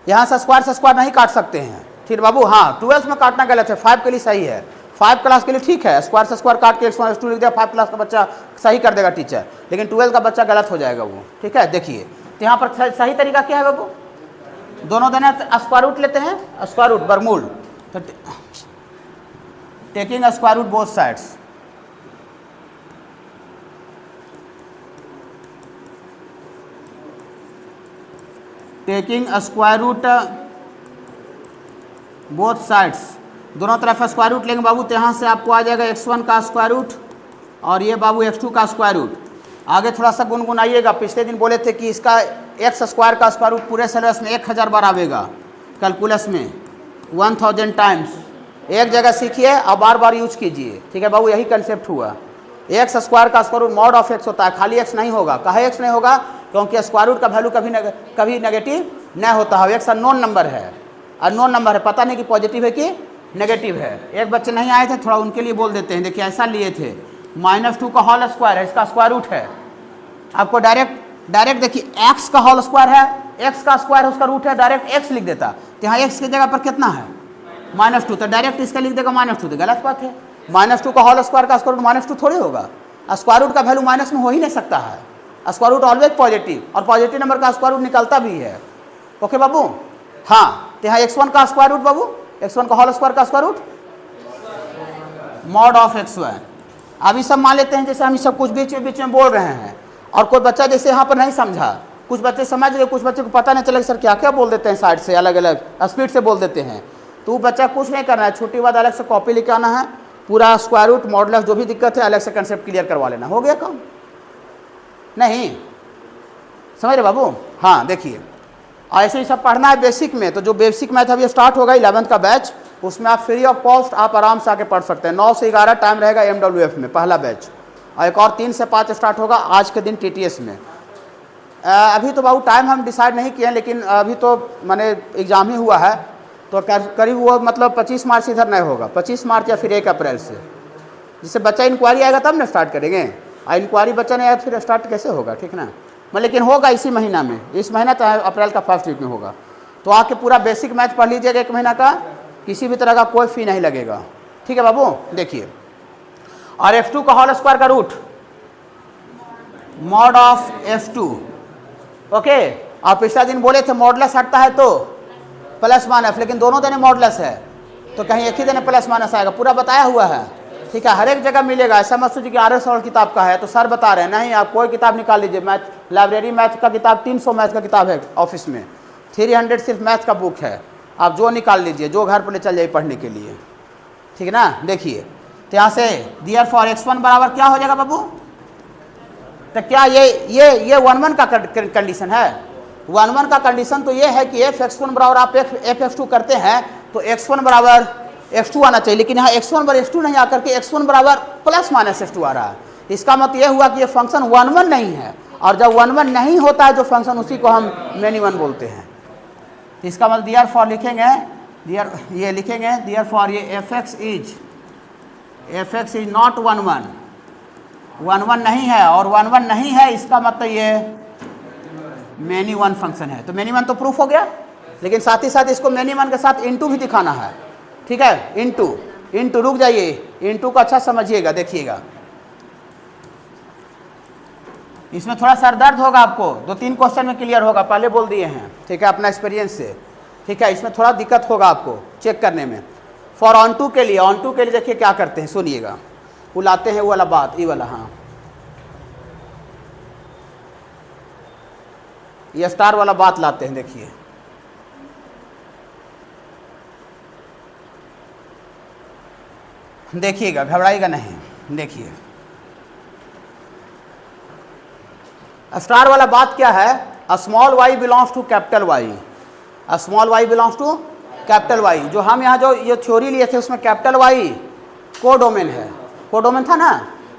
यहाँ से स्क्वायर नहीं काट सकते हैं, ठीक बाबू। हाँ 12th में काटना गलत है, 5 के लिए सही है, 5 क्लास के लिए ठीक है, स्क्वायर से स्क्वायर काट के x1 x2 लिख दिया, 5 क्लास का बच्चा सही कर देगा टीचर, लेकिन 12 का बच्चा गलत हो जाएगा वो, ठीक है। देखिए तो यहाँ पर सही तरीका क्या है बाबू, दोनों देने स्क्वायर रूट लेते हैं, स्क्वायर रूट बरमूल, तो taking square root both sides, taking square root both sides, दोनों तरफ स्क्वायर रूट लेंगे बाबू, तो यहाँ से आपको आ जाएगा x1 का स्क्वायर रूट और ये बाबू x2 का स्क्वायर रूट। आगे थोड़ा सा गुनगुनाइएगा, पिछले दिन बोले थे कि इसका x स्क्वायर का स्क्वायर रूट पूरे सिलेबस में 1000 बार आवेगा कैलकुलस में, 1000 टाइम्स। एक जगह सीखिए और बार बार यूज कीजिए, ठीक है बाबू, यही कंसेप्ट हुआ। एक्स स्क्वायर का square root mod of X होता है, खाली एक्स नहीं होगा। कहा एक्स नहीं होगा, क्योंकि स्क्वायर रूट का वैल्यू कभी नेगेटिव नहीं होता है, एक्स अननोन नंबर है, अननोन नंबर है, पता नहीं कि पॉजिटिव है कि नेगेटिव है। एक बच्चे नहीं आए थे, थोड़ा उनके लिए बोल देते हैं, देखिए ऐसा लिए थे, -2 का होल स्क्वायर है, इसका स्क्वायर रूट है, आपको डायरेक्ट देखिए x का होल स्क्वायर है, x का स्क्वायर है उसका रूट है, डायरेक्ट x लिख देता, तो यहाँ x की जगह पर कितना है -2, तो डायरेक्ट इसका लिख देगा -2, तो गलत बात है। -2 का होल स्क्वायर का स्क्वायर रूट -2 थोड़ी होगा, स्क्वायर रूट का वैल्यू माइनस में हो ही नहीं सकता है, स्क्वायर रूट ऑलवेज पॉजिटिव, और पॉजिटिव नंबर का स्क्वायर रूट निकलता भी है। ओके बाबू, हाँ तो यहाँ x1 का स्क्वायर रूट बाबू, x1 का होल स्क्वायर का square root mod of x1। अभी सब मान लेते हैं जैसे हम सब कुछ बीच में बोल रहे हैं, और कोई बच्चा जैसे यहाँ पर नहीं समझा, कुछ बच्चे समझ गए, कुछ बच्चे को पता नहीं चला सर क्या क्या बोल देते हैं, साइड से अलग अलग स्पीड से बोल देते हैं, तो वो बच्चा कुछ नहीं करना है, छोटी बात अलग से कॉपी लेके आना है, पूरा स्क्वायर रूट मॉडुलस जो भी दिक्कत है अलग से कंसेप्ट क्लियर करवा लेना, हो गया काम। नहीं समझ रहे बाबू, हाँ देखिए ऐसे ही सब पढ़ना है बेसिक में, तो जो बेसिक मैथ अभी स्टार्ट होगा 11th का बैच, उसमें आप फ्री ऑफ कॉस्ट आप आराम से आके पढ़ सकते हैं। 9 से 11 टाइम रहेगा MWF में पहला बैच, और एक और 3 से 5 स्टार्ट होगा आज के दिन TTS में। अभी तो बाबू टाइम हम डिसाइड नहीं किए, लेकिन अभी तो मैंने एग्ज़ाम ही हुआ है, तो करीब वो मतलब 25 मार्च से इधर नहीं होगा, 25 मार्च या फिर 1 अप्रैल से, जिससे बच्चा इंक्वायरी आएगा तब ना स्टार्ट करेंगे, और इंक्वायरी बच्चा नहीं आया फिर स्टार्ट कैसे होगा, ठीक ना। लेकिन होगा इसी महीना में, इस महीना तो अप्रैल का फर्स्ट वीक में होगा, तो आके पूरा बेसिक मैथ पढ़ लीजिएगा 1 महीना का, किसी भी तरह का कोई फ़ी नहीं लगेगा, ठीक है बाबू। देखिए और f2 का होल स्क्वायर का root mod of f2, okay. और पिछला दिन बोले थे मॉडुलस हटता है तो प्लस माइनस, लेकिन दोनों देने मॉडुलस है, तो कहीं एक ही देने प्लस माइनस आएगा, पूरा बताया हुआ है, ठीक है, हर एक जगह मिलेगा। ऐसा मत सोचिए कि RS और किताब का है तो सर बता रहे हैं, नहीं, आप कोई किताब निकाल लीजिए, मैथ लाइब्रेरी मैथ का किताब 300 मैथ का किताब है ऑफिस में, 300 सिर्फ मैथ का बुक है, आप जो निकाल लीजिए, जो घर पर ले चल जाइए पढ़ने के लिए, ठीक है ना। देखिए तो यहाँ से दियर फॉर x1 बराबर क्या हो जाएगा बाबू, तो क्या ये 1-1 का कंडीशन है, 1-1 का कंडीशन तो ये है कि f(x1) बराबर आप f(x2) करते हैं तो x1 बराबर x2 आना चाहिए, लेकिन यहाँ x1 बराबर x2 नहीं आकर के x1 बराबर प्लस माइनस x2 आ रहा है। इसका मतलब ये हुआ कि ये फंक्शन 1-1 नहीं है, और जब 1-1 नहीं होता है जो फंक्शन, उसी को हम मेनी वन बोलते हैं। इसका मतलब दियर फॉर लिखेंगे, ये लिखेंगे दियर फॉर ये f(x) इज नॉट 1-1, 1-1 नहीं है, और 1-1 नहीं है इसका मतलब ये मेनी वन फंक्शन है, तो मेनी वन तो प्रूफ हो गया, लेकिन साथ ही साथ इसको मेनी वन के साथ इनटू भी दिखाना है, ठीक है। इनटू रुक जाइए, इनटू को अच्छा समझिएगा, देखिएगा इसमें थोड़ा सर दर्द होगा आपको, 2-3 क्वेश्चन में क्लियर होगा, पहले बोल दिए हैं, ठीक है, अपना एक्सपीरियंस से, ठीक है। इसमें थोड़ा दिक्कत होगा आपको चेक करने में। फॉर ऑन टू के लिए देखिए क्या करते हैं, सुनिएगा, वो लाते हैं वो वाला बात, ये वाला, हाँ ये स्टार वाला बात लाते हैं, देखिए देखिएगा, घबराइएगा नहीं। देखिए स्टार वाला बात क्या है, a small y belongs to capital Y, a small y belongs to capital Y। जो हम यहाँ जो ये थ्योरी लिए थे उसमें कैपिटल Y कोडोमेन है, कोडोमेन था ना,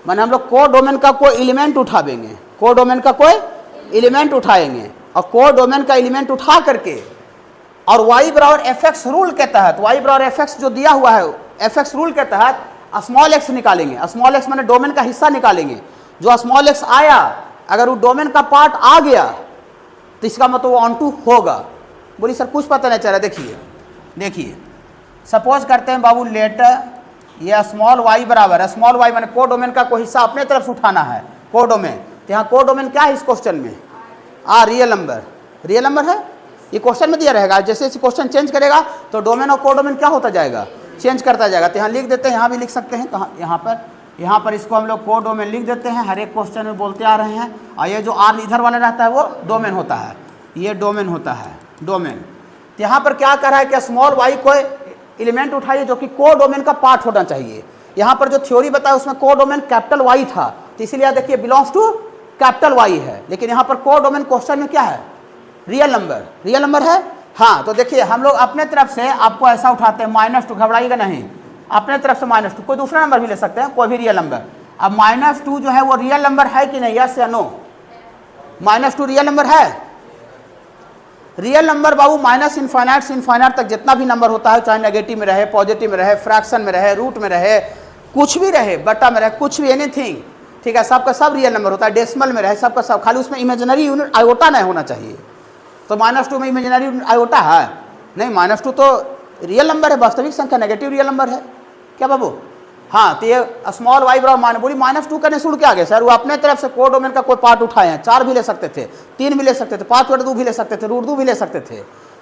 माने हम लोग कोडोमेन का कोई एलिमेंट उठाएंगे, कोडोमेन का कोई एलिमेंट उठाएंगे, और कोडोमेन का एलिमेंट उठा करके और y बराबर fx रूल के तहत, y बराबर fx जो दिया हुआ है fx रूल के तहत स्मॉल एक्स निकालेंगे, स्मॉल एक्स मैंने डोमेन का हिस्सा निकालेंगे, जो स्मॉल एक्स आया अगर वो डोमेन का पार्ट आ गया तो इसका मतलब वो ऑन टू होगा। बोली सर कुछ पता नहीं चल रहा। देखिए सपोज करते हैं बाबू लेट ये स्मॉल वाई बराबर है, स्मॉल वाई मैंने को डोमेन का कोई हिस्सा अपने तरफ से उठाना है, को डोमेन। तो यहाँ को डोमेन क्या है इस क्वेश्चन में? रियल नंबर है, ये क्वेश्चन में दिया रहेगा। जैसे जैसे क्वेश्चन चेंज करेगा तो डोमेन और को डोमेन क्या होता जाएगा, चेंज करता जाएगा। तो यहाँ लिख देते हैं, यहाँ भी लिख सकते हैं, कहाँ यहाँ पर इसको हम लोग को डोमेन लिख देते हैं, हर एक क्वेश्चन में बोलते आ रहे हैं। और ये जो आर इधर वाला रहता है वो डोमेन होता है, ये डोमेन होता है, डोमेन। तो यहाँ पर क्या कर रहा है कि स्मॉल वाई को एलिमेंट उठाइए जो कि को डोमेन का पार्ट होना चाहिए। यहाँ पर जो थ्योरी बताया उसमें को डोमेन कैपिटल वाई था, तो इसीलिए देखिए बिलोंग्स टू कैपिटल वाई है। लेकिन यहाँ पर को डोमेन क्वेश्चन में क्या है, रियल नंबर है। हाँ तो देखिए हम लोग अपने तरफ से आपको ऐसा उठाते हैं -2, घबराइएगा नहीं, अपने तरफ से -2, कोई दूसरा नंबर भी ले सकते हैं, कोई भी रियल नंबर। अब -2 जो है वो रियल नंबर है कि नहीं, यस या नो? -2 रियल नंबर है। रियल नंबर बाबू माइनस इनफाइनाइट से इनफाइनाइट तक जितना भी नंबर होता है, चाहे नेगेटिव में रहे, पॉजिटिव में रहे, फ्रैक्शन में रहे, रूट में रहे, कुछ भी रहे, बटा में रहे, कुछ भी, एनीथिंग, ठीक है, सबका सब रियल नंबर होता है। डेसिमल में रहे सबका सब, खाली उसमें इमेजिनरी यूनिट आयोटा नहीं होना चाहिए। तो -2 में इमेजिनरी यूनिट आयोटा है नहीं, -2 तो रियल नंबर है, वास्तविक संख्या, नेगेटिव रियल नंबर है क्या बाबू? हाँ तो ये स्मॉल वाई बराबर मान, बोली -2 करने शुरू क्या गया सर? वो अपने तरफ से को डोमेन का कोई पार्ट उठाए हैं, 4 भी ले सकते थे, 3 भी ले सकते थे, 5/2 भी ले सकते थे, √2 भी ले सकते थे,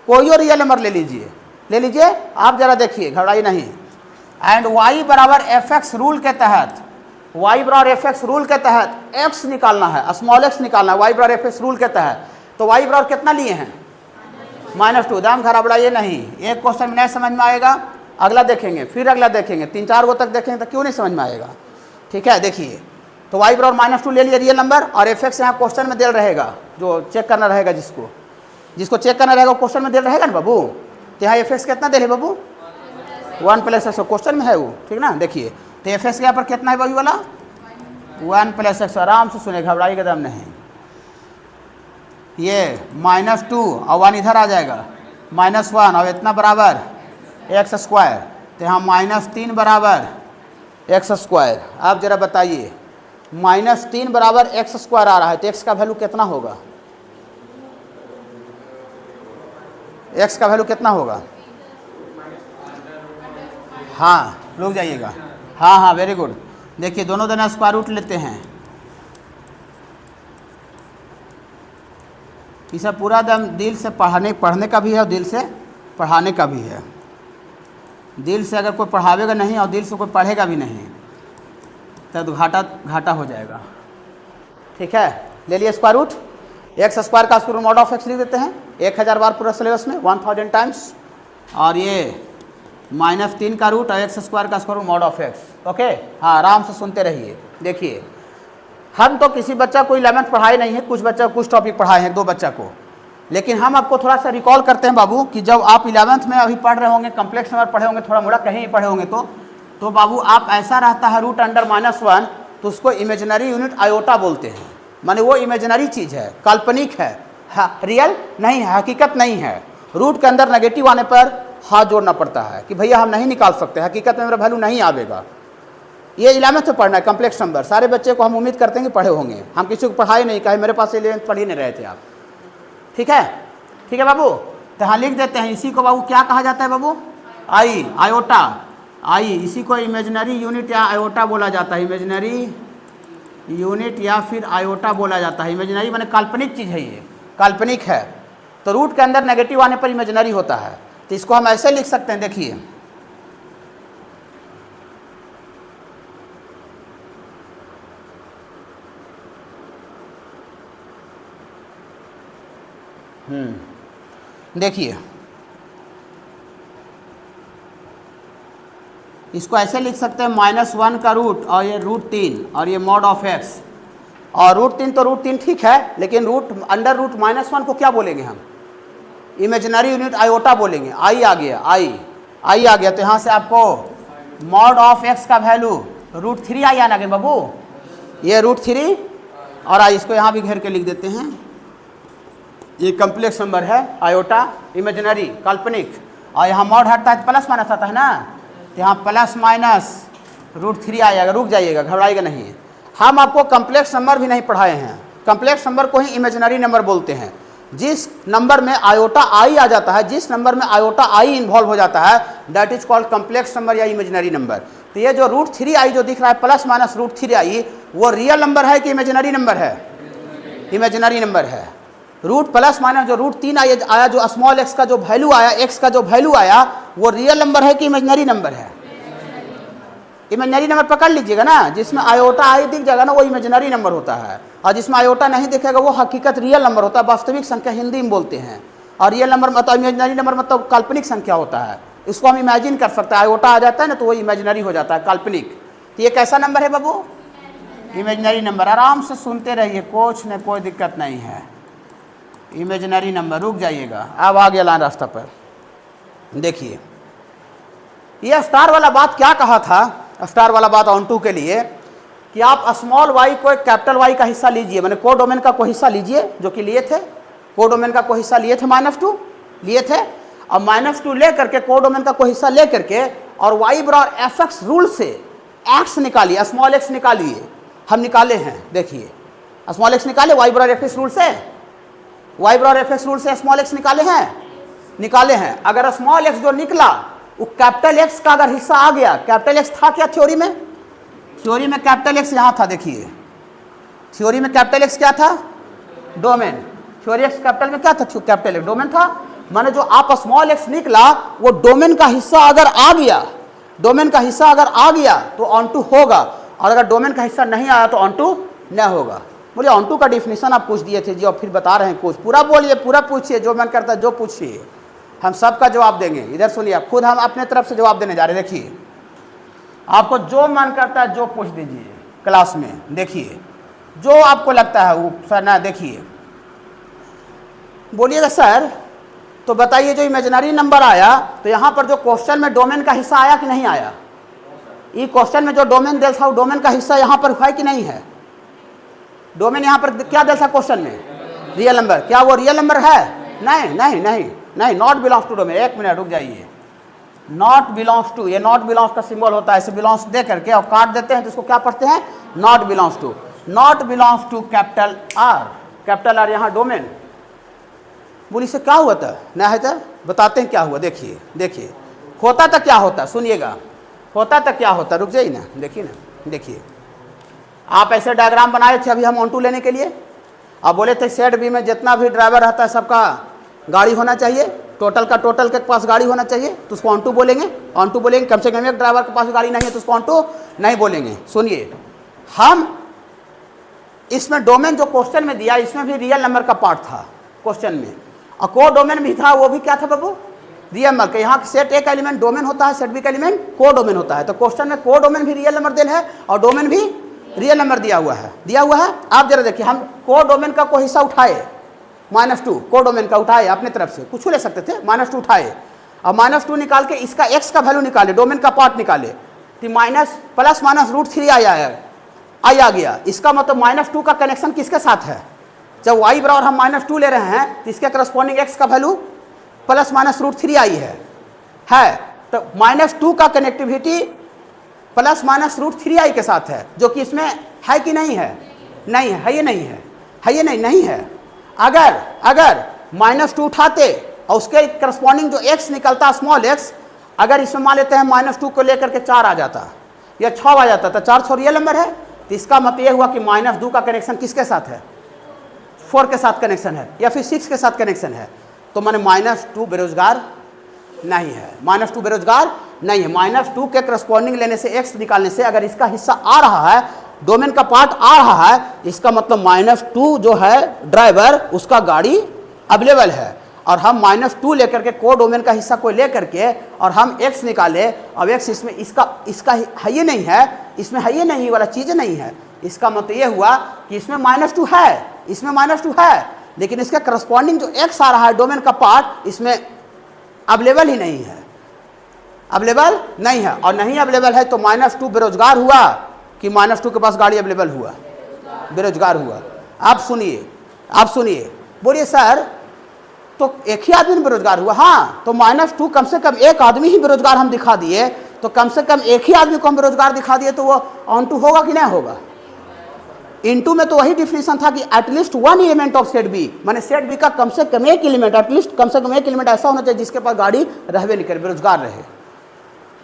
कोई और रियल नंबर ले लीजिए आप जरा देखिए, घबराइए नहीं। एंड y बराबर fx रूल के तहत, y बराबर fx रूल के तहत x निकालना है, स्मॉल x निकालना है, y बराबर fx रूल के तहत। तो y बराबर कितना लिए हैं? -2। दाम घबराइए नहीं, एक क्वेश्चन में नहीं समझ में आएगा, अगला देखेंगे, फिर अगला देखेंगे, 3-4 गो तक देखेंगे तो क्यों नहीं समझ में आएगा। ठीक है, देखिए तो y बराबर -2 ले लिया रियल नंबर, और fx यहाँ क्वेश्चन में दिल रहेगा, जो चेक करना रहेगा, जिसको चेक करना रहेगा क्वेश्चन में दिल रहेगा ना बाबू। तो यहाँ fx कितना दे बाबू? 1 + x, क्वेश्चन में है वो, ठीक ना। देखिए तो fx यहाँ पर कितना है बाबू वाला? 1 + x। आराम से सुने, घबराइएगा दम नहीं। ये -2 और 1 इधर आ जाएगा, -1 और इतना बराबर x²। तो यहाँ -3 बराबर x²। आप जरा बताइए, -3 बराबर x² आ रहा है तो x का वैल्यू कितना होगा? x का वैल्यू कितना होगा? हाँ रुक जाइएगा, हाँ वेरी गुड। देखिए दोनों दोनों स्क्वायर रूट लेते हैं, ये सब पूरा दम दिल से पढ़ने का भी है और दिल से पढ़ाने का भी है। दिल से अगर कोई पढ़ावेगा नहीं और दिल से कोई पढ़ेगा भी नहीं तब तो घाटा हो जाएगा। ठीक है, ले लिए स्क्वायर रूट, x² का square root mod of x लिख देते हैं 1000 बार पूरा सिलेबस में, 1000 टाइम्स। और ये -3 का रूट और x² का square root mod of x। Okay, हाँ आराम से सुनते रहिए। देखिए हम तो किसी बच्चा को 11th पढ़ाए नहीं है, कुछ बच्चा कुछ टॉपिक पढ़ाए हैं, 2 बच्चा को। लेकिन हम आपको थोड़ा सा रिकॉल करते हैं बाबू कि जब आप 11th में अभी पढ़ रहे होंगे, कम्प्लेक्स नंबर पढ़े होंगे, थोड़ा मोड़ा कहीं पढ़े होंगे, तो बाबू आप ऐसा रहता है रूट अंडर -1 तो उसको इमेजिनरी यूनिट आयोटा बोलते हैं। माने वो इमेजिनरी चीज़ है, काल्पनिक है, रियल नहीं है, हकीकत नहीं है। रूट के अंदर नेगेटिव आने पर हाथ जोड़ना पड़ता है कि भैया हम नहीं निकाल सकते, हकीकत में मेरा वैल्यू नहीं आवेगा। ये 11th में पढ़ना है कम्प्लेक्स नंबर। सारे बच्चे को हम उम्मीद करते हैं कि पढ़े होंगे, हम किसी को पढ़ाए नहीं, कहे मेरे पास 11th पढ़ ही नहीं रहे थे आप। ठीक है बाबू, तो हाँ लिख देते हैं। इसी को बाबू क्या कहा जाता है बाबू? आयोटा, इसी को इमेजिनरी यूनिट या आयोटा बोला जाता है, इमेजिनरी यूनिट या फिर आयोटा बोला जाता है। इमेजिनरी माने काल्पनिक चीज़ है, ये काल्पनिक है। तो रूट के अंदर नेगेटिव आने पर इमेजिनरी होता है। तो इसको हम ऐसे लिख सकते हैं, देखिए देखिए इसको ऐसे लिख सकते हैं, -1 का रूट और ये √3 और ये मॉड ऑफ x। और √3 तो √3 ठीक है, लेकिन रूट अंडर रूट -1 को क्या बोलेंगे हम? इमेजिनरी यूनिट आयोटा बोलेंगे। आई आ गया तो यहाँ से आपको मॉड ऑफ x का वैल्यू √3 आई आना गया बाबू, ये √3 और आई, इसको यहाँ भी घेर के लिख देते हैं। ये कम्प्लेक्स नंबर है, आयोटा इमेजिनरी काल्पनिक, और यहाँ मॉड हटता है तो प्लस माइनस आता है ना, तो यहाँ प्लस माइनस √3 आएगा। रुक जाइएगा, घबराइएगा नहीं। हम आपको कम्प्लेक्स नंबर भी नहीं पढ़ाए हैं। कम्प्लेक्स नंबर को ही इमेजिनरी नंबर बोलते हैं। जिस नंबर में आयोटा आई आ जाता है, जिस नंबर में आयोटा आई इन्वॉल्व हो जाता है, that is called complex number या इमेजिनरी नंबर। तो ये जो √3 आई जो दिख रहा है प्लस माइनस √3 आई, वो रियल नंबर है कि इमेजिनरी नंबर है? इमेजिनरी नंबर है। रूट प्लस माइनस जो √3 आया, जो स्मॉल एक्स का जो वैल्यू आया, एक्स का जो वैल्यू आया, वो रियल नंबर है कि इमेजिनरी नंबर है? इमेजिनरी नंबर पकड़ लीजिएगा ना। जिसमें आयोटा आई दिख जाएगा ना, वो इमेजिनरी नंबर होता है, और जिसमें आयोटा नहीं दिखेगा वो हकीकत रियल नंबर होता है। वास्तविक संख्या हिंदी में बोलते हैं। और रियल नंबर मतलब इमेजिनरी नंबर मतलब काल्पनिक संख्या होता है। इसको हम इमेजिन कर सकते हैं। आयोटा आ जाता है ना तो वो इमेजिनरी हो जाता है, काल्पनिक। तो ये कैसा नंबर है बाबू? Imaginary number. आराम से सुनते रहिए, कुछ में कोई दिक्कत नहीं है। Imaginary number. रुक जाइएगा, अब आ गया लाइन रास्ता पर। देखिए ये स्टार वाला बात क्या कहा था, स्टार वाला बात ऑन टू के लिए, कि आप स्मॉल वाई को एक कैपिटल वाई का हिस्सा लीजिए, मैंने कोडोमेन का कोई हिस्सा लीजिए, जो कि लिए थे, कोडोमेन का कोई हिस्सा लिए थे, -2 लिए थे। अब -2 ले करके कोडोमेन का कोई हिस्सा ले करके और वाई बराबर fx रूल से एक्स निकालिए, स्मॉल एक्स निकालिए। हम निकाले हैं, देखिए स्मॉल एक्स निकाले वाई बराबर fx रूल से, वाई बराबर fx रूल से स्मॉल एक्स निकाले हैं। अगर स्मॉल एक्स जो निकला वो कैपिटल एक्स का अगर हिस्सा आ गया, कैपिटल एक्स था क्या थ्योरी में? थ्योरी में कैपिटल एक्स यहाँ था, देखिए थ्योरी में कैपिटल एक्स क्या था? डोमेन। थ्योरी एक्स कैपिटल में क्या था? कैपिटल एक्स डोमेन था। माने जो आप स्मॉल एक्स निकला वो डोमेन का हिस्सा अगर आ गया, डोमेन का हिस्सा अगर आ गया तो ऑन टू होगा, और अगर डोमेन का हिस्सा नहीं आया तो ऑन टू न होगा। बोलिए ऑन टू का डिफिनेशन आप पूछ दिए थे जी, और फिर बता रहे हैं कुछ। पूरा बोलिए, पूरा पूछिए, जो मन करता है जो पूछिए, हम सबका जवाब देंगे। इधर सुनिए, आप खुद हम अपने तरफ से जवाब देने जा रहे हैं। देखिए आपको जो मन करता है जो पूछ दीजिए क्लास में, देखिए जो आपको लगता है वो। सर ना देखिए, बोलिएगा सर तो बताइए जो इमेजिनरी नंबर आया तो यहाँ पर जो क्वेश्चन में डोमेन का हिस्सा आया कि नहीं आया? ये क्वेश्चन में जो डोमेन दिया था वो डोमेन का हिस्सा यहाँ पर है कि नहीं है? डोमेन यहाँ पर क्या दिया था क्वेश्चन में? Real number. क्या वो रियल नंबर है? नहीं नहीं नहीं नहीं, नॉट बिलोंग्स टू डोमेन। एक मिनट रुक जाइए, नॉट बिलोंग्स टू, ये नॉट बिलोंग्स का सिंबल होता है, ऐसे बिलोंग्स दे करके और काट देते हैं तो इसको क्या पढ़ते हैं? Not belongs to. Not belongs to capital R, capital R यहाँ डोमेन। बोली से क्या हुआ था? ना है तो बताते हैं क्या हुआ। देखिए देखिए होता था क्या होता, सुनिएगा होता था क्या होता। रुक जाइए ना, देखिए ना, देखिए आप ऐसे डायग्राम बनाए थे अभी हम ऑन टू लेने के लिए। आप बोले थे सेट बी में जितना भी ड्राइवर रहता है सबका गाड़ी होना चाहिए, टोटल का टोटल के पास गाड़ी होना चाहिए, तो उसको ऑन टू बोलेंगे। ऑन टू बोलेंगे, कम से कम एक ड्राइवर के पास गाड़ी नहीं है तो उसको ऑन टू नहीं बोलेंगे। सुनिए, हम इसमें डोमेन जो क्वेश्चन में दिया इसमें भी रियल नंबर का पार्ट था क्वेश्चन में, और को डोमेन भी था, वो भी क्या था बाबू? रियल नंबर का। यहाँ सेट ए का एलिमेंट डोमेन होता है, सेट बी का एलिमेंट को डोमेन होता है। तो क्वेश्चन में को डोमेन भी रियल नंबर देना है और डोमेन भी रियल नंबर दिया हुआ है। आप जरा देखिए, हम को डोमेन का कोई हिस्सा उठाए, -2 को डोमेन का उठाए अपने तरफ से, कुछ ले सकते थे, -2 उठाए और -2 निकाल के इसका एक्स का वैल्यू निकाले, डोमेन का पार्ट निकाले, तो प्लस माइनस √3 आ गया। इसका मतलब -2 का कनेक्शन किसके साथ है? जब y बराबर हम -2 ले रहे हैं तो इसके करस्पॉन्डिंग x का वैल्यू प्लस माइनस √3 आई है। तो -2 का कनेक्टिविटी प्लस माइनस √3 आई के साथ है, जो कि इसमें है कि नहीं है? नहीं है, ये नहीं है, ये नहीं है। अगर -2 उठाते और उसके करस्पॉन्डिंग जो x निकलता स्मॉल x, अगर इसमें मान लेते हैं -2 को लेकर के 4 आ जाता या 6 आ जाता, तो 4 6 रियल नंबर है। तो इसका मतलब यह हुआ कि -2 का कनेक्शन किसके साथ है? 4 के साथ कनेक्शन है या फिर 6 के साथ कनेक्शन है। तो माने -2 बेरोजगार नहीं है, -2 बेरोजगार नहीं है। -2 के करस्पॉन्डिंग लेने से x निकालने से अगर इसका हिस्सा आ रहा है, डोमेन का पार्ट आ रहा है, इसका मतलब -2 जो है ड्राइवर, उसका गाड़ी अवेलेबल है। और हम -2 लेकर के को डोमेन का हिस्सा को लेकर के और हम x निकाले, अब x इसमें इसका है ये नहीं है, इसमें है ये नहीं वाला चीज़ नहीं है। इसका मतलब ये हुआ कि इसमें -2 है, इसमें -2 है, लेकिन इसका करस्पॉन्डिंग जो x आ रहा है डोमेन का पार्ट, इसमें अवेलेबल ही नहीं है, अवेलेबल नहीं है। और नहीं अवेलेबल है तो -2 बेरोजगार हुआ कि -2 के पास गाड़ी अवेलेबल हुआ? बेरोजगार हुआ। आप सुनिए, बोलिए सर तो एक ही आदमी बेरोजगार हुआ? हाँ, तो -2 कम से कम एक आदमी ही बेरोजगार हम दिखा दिए, तो कम से कम एक ही आदमी को हम बेरोजगार दिखा दिए तो वो ऑन टू होगा कि नहीं होगा। इनटू में तो वही डिफिनेशन था कि at least one element of set B, माने सेट बी का कम से कम एक एलिमेंट, एटलीस्ट कम से कम एक एलिमेंट ऐसा होना चाहिए जिसके पास गाड़ी रहवे नहीं करे, बेरोजगार रहे।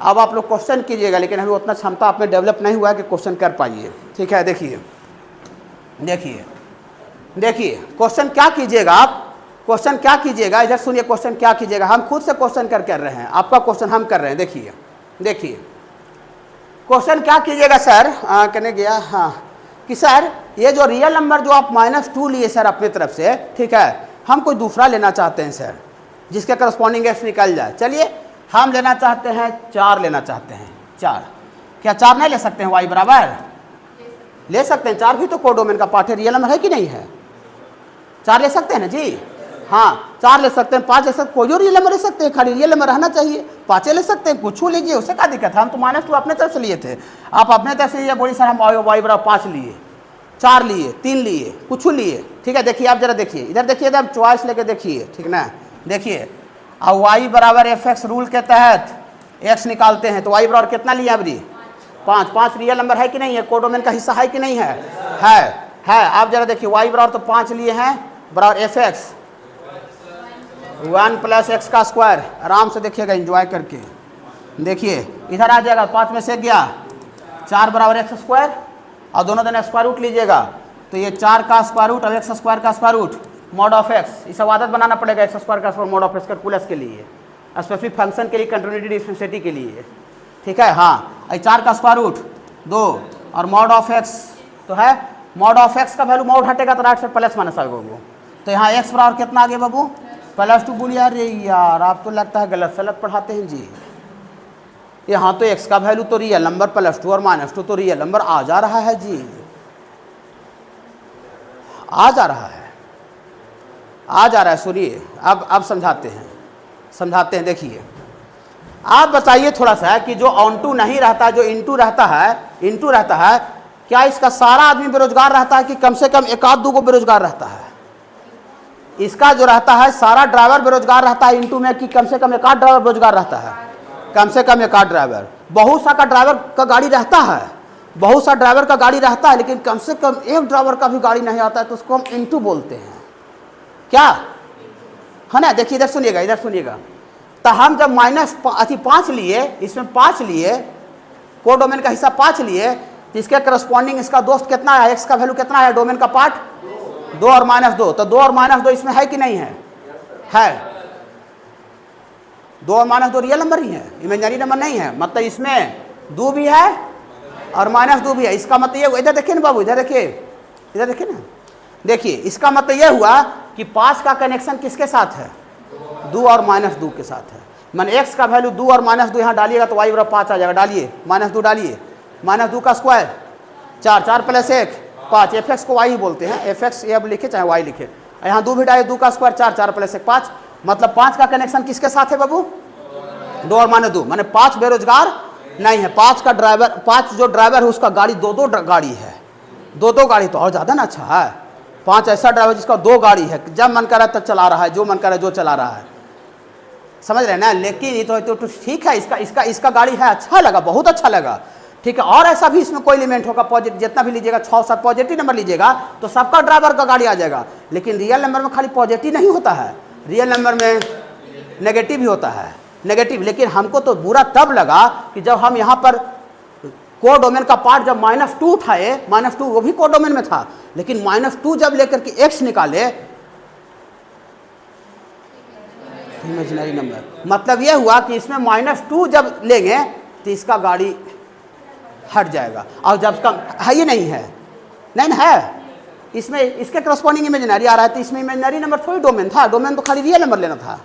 अब आप लोग क्वेश्चन कीजिएगा, लेकिन अभी उतना क्षमता आप में डेवलप नहीं हुआ है कि क्वेश्चन कर पाइए। ठीक है, देखिए देखिए देखिए क्वेश्चन क्या कीजिएगा आप, क्वेश्चन क्या कीजिएगा, इधर सुनिए क्वेश्चन क्या कीजिएगा। हम खुद से क्वेश्चन कर रहे हैं, आपका क्वेश्चन हम कर रहे हैं। देखिए देखिए क्वेश्चन क्या कीजिएगा सर, कहने गया हाँ कि सर ये जो रियल नंबर जो आप -2 लिए सर अपनी तरफ से, ठीक है, हम कोई दूसरा लेना चाहते हैं सर जिसके करस्पॉन्डिंग एक्स निकल जाए। चलिए हम लेना चाहते हैं 4 लेना चाहते हैं 4। क्या 4 नहीं ले सकते हैं y बराबर? ले सकते हैं, 4 भी तो कोडोमेन का पार्ट है, रियल नंबर है कि नहीं है? 4 ले सकते हैं ना जी, हाँ 4 ले सकते हैं, 5 ले सकते, कोई रियल नंबर ले सकते हैं, खाली रियल नंबर रहना चाहिए। 5 ले सकते हैं, कुछ लीजिए, उससे क्या दिक्कत है। हम तो -2 अपने तरफ से लिए थे, आप अपने तरफ से ये बोलिए सर हम y बराबर 5 लिए, 4 लिए, 3 लिए, कुछ लिए। ठीक है, देखिए आप जरा देखिए, इधर देखिए, इधर चॉइस लेके देखिए, ठीक ना। देखिए अब y बराबर fx रूल के तहत x निकालते हैं तो y बराबर कितना लिया अभी? 5। 5 रियल नंबर है कि नहीं है, कोडोमेन का हिस्सा है कि नहीं है? है। आप जरा देखिए y बराबर तो 5 लिए हैं, बराबर fx 1 + x का स्क्वायर। आराम से देखिएगा, एंजॉय करके देखिए, इधर आ जाएगा 5 में से गया 4 बराबर x स्क्वायर, और दोनों दिन स्क्वायर रूट लीजिएगा तो ये 4 का स्क्वायर रूट और x स्क्वायर का square root mod of x। इसे आदत बनाना पड़ेगा x स्क्वायर का square mod of x calculus के लिए, स्पेसिफिक फंक्शन के लिए, कंटिन्यूटी डिफरेंशिएटी के लिए। ठीक है, हाँ 4 का स्क्वायर रूट 2 और मॉड ऑफ x तो है, मॉड ऑफ x का वैल्यू मॉड हटेगा तो राइट साइड प्लस माइनस आएगा बाबू। तो यहाँ x बराबर कितना आ गया बाबू? +2 बोलिए। अरे यार आप तो लगता है गलत सलत पढ़ाते हैं जी। यहाँ तो x का वैल्यू तो रियल नंबर +2 और -2 तो रियल नंबर आ जा रहा है जी, आ जा रहा है, आ जा रहा है। सुनिए अब समझाते हैं। देखिए आप बताइए थोड़ा सा कि जो ऑन टू नहीं रहता, जो इनटू रहता है, क्या इसका सारा आदमी बेरोजगार रहता है कि कम से कम एक आध दो को बेरोजगार रहता है? इसका जो रहता है सारा ड्राइवर बेरोजगार रहता है इनटू में, कि कम से कम एक आध ड्राइवर बेरोजगार रहता है? कम से कम एक आध ड्राइवर। बहुत सा का ड्राइवर का गाड़ी रहता है, बहुत सा ड्राइवर का गाड़ी रहता है, लेकिन कम से कम एक ड्राइवर का भी गाड़ी नहीं आता है तो उसको हम इनटू बोलते हैं, क्या है ना। देखिए इधर सुनिएगा, तो हम जब -5 लिए, इसमें 5 लिए, कोडोमेन का हिस्सा 5 लिए, तो इसके करस्पॉन्डिंग इसका दोस्त कितना है, x का वैल्यू कितना है, डोमेन का पार्ट 2 और -2। तो 2 और -2 इसमें है कि नहीं है? 2 और -2 रियल नंबर ही है, इमेजिनरी नंबर नहीं है। मतलब इसमें 2 भी है और -2 भी है। इसका मतलब ये, इधर देखिए ना बाबू, इधर देखिए ना, देखिए इसका मतलब ये हुआ कि 5 का कनेक्शन किसके साथ है? 2 और -2 के साथ है। मैंने x का वैल्यू 2 और -2 यहाँ डालिएगा तो y बराबर 5 आ जाएगा। डालिए -2 डालिए, -2 का स्क्वायर 4, 4 + 1 5। fx को y ही बोलते हैं, fx ये अब लिखे चाहे y लिखे, यहाँ 2 भी डालिए, 2 का स्क्वायर 4, 4 + 1 5। मतलब 5 का कनेक्शन किसके साथ है बाबू? 2 और -2, माने 5 बेरोजगार नहीं है। 5 जो ड्राइवर है उसका गाड़ी 2 गाड़ी है, 2 गाड़ी तो और ज़्यादा ना अच्छा है। 5 ऐसा ड्राइवर जिसका 2 गाड़ी है, जब मन करे तब चला रहा है, जो मन करे जो चला रहा है, समझ रहे हैं ना। लेकिन ये तो ठीक है, इसका गाड़ी है, अच्छा लगा, बहुत अच्छा लगा, ठीक है। और ऐसा भी इसमें कोई एलिमेंट होगा पॉजिटिव, जितना भी लीजिएगा 6-7 पॉजिटिव नंबर लीजिएगा तो सबका ड्राइवर का गाड़ी आ जाएगा। लेकिन रियल नंबर में खाली पॉजिटिव नहीं होता है, रियल नंबर में नेगेटिव भी होता है, नेगेटिव। लेकिन हमको तो बुरा तब लगा कि जब हम यहाँ पर कोडोमेन का पार्ट जब -2 उठाए, -2 वो भी कोडोमेन में था, लेकिन -2 जब लेकर के x निकाले, इमेजिनरी नंबर, मतलब ये हुआ कि इसमें -2 जब लेंगे तो इसका गाड़ी हट जाएगा। और जब इसका है ही नहीं है, नहीं है, इसमें इसके करस्पॉन्डिंग इमेजिनरी आ रहा है, तो इसमें इमेजिनरी नंबर थोड़ी डोमेन था, डोमेन तो खाली रियल नंबर लेना था।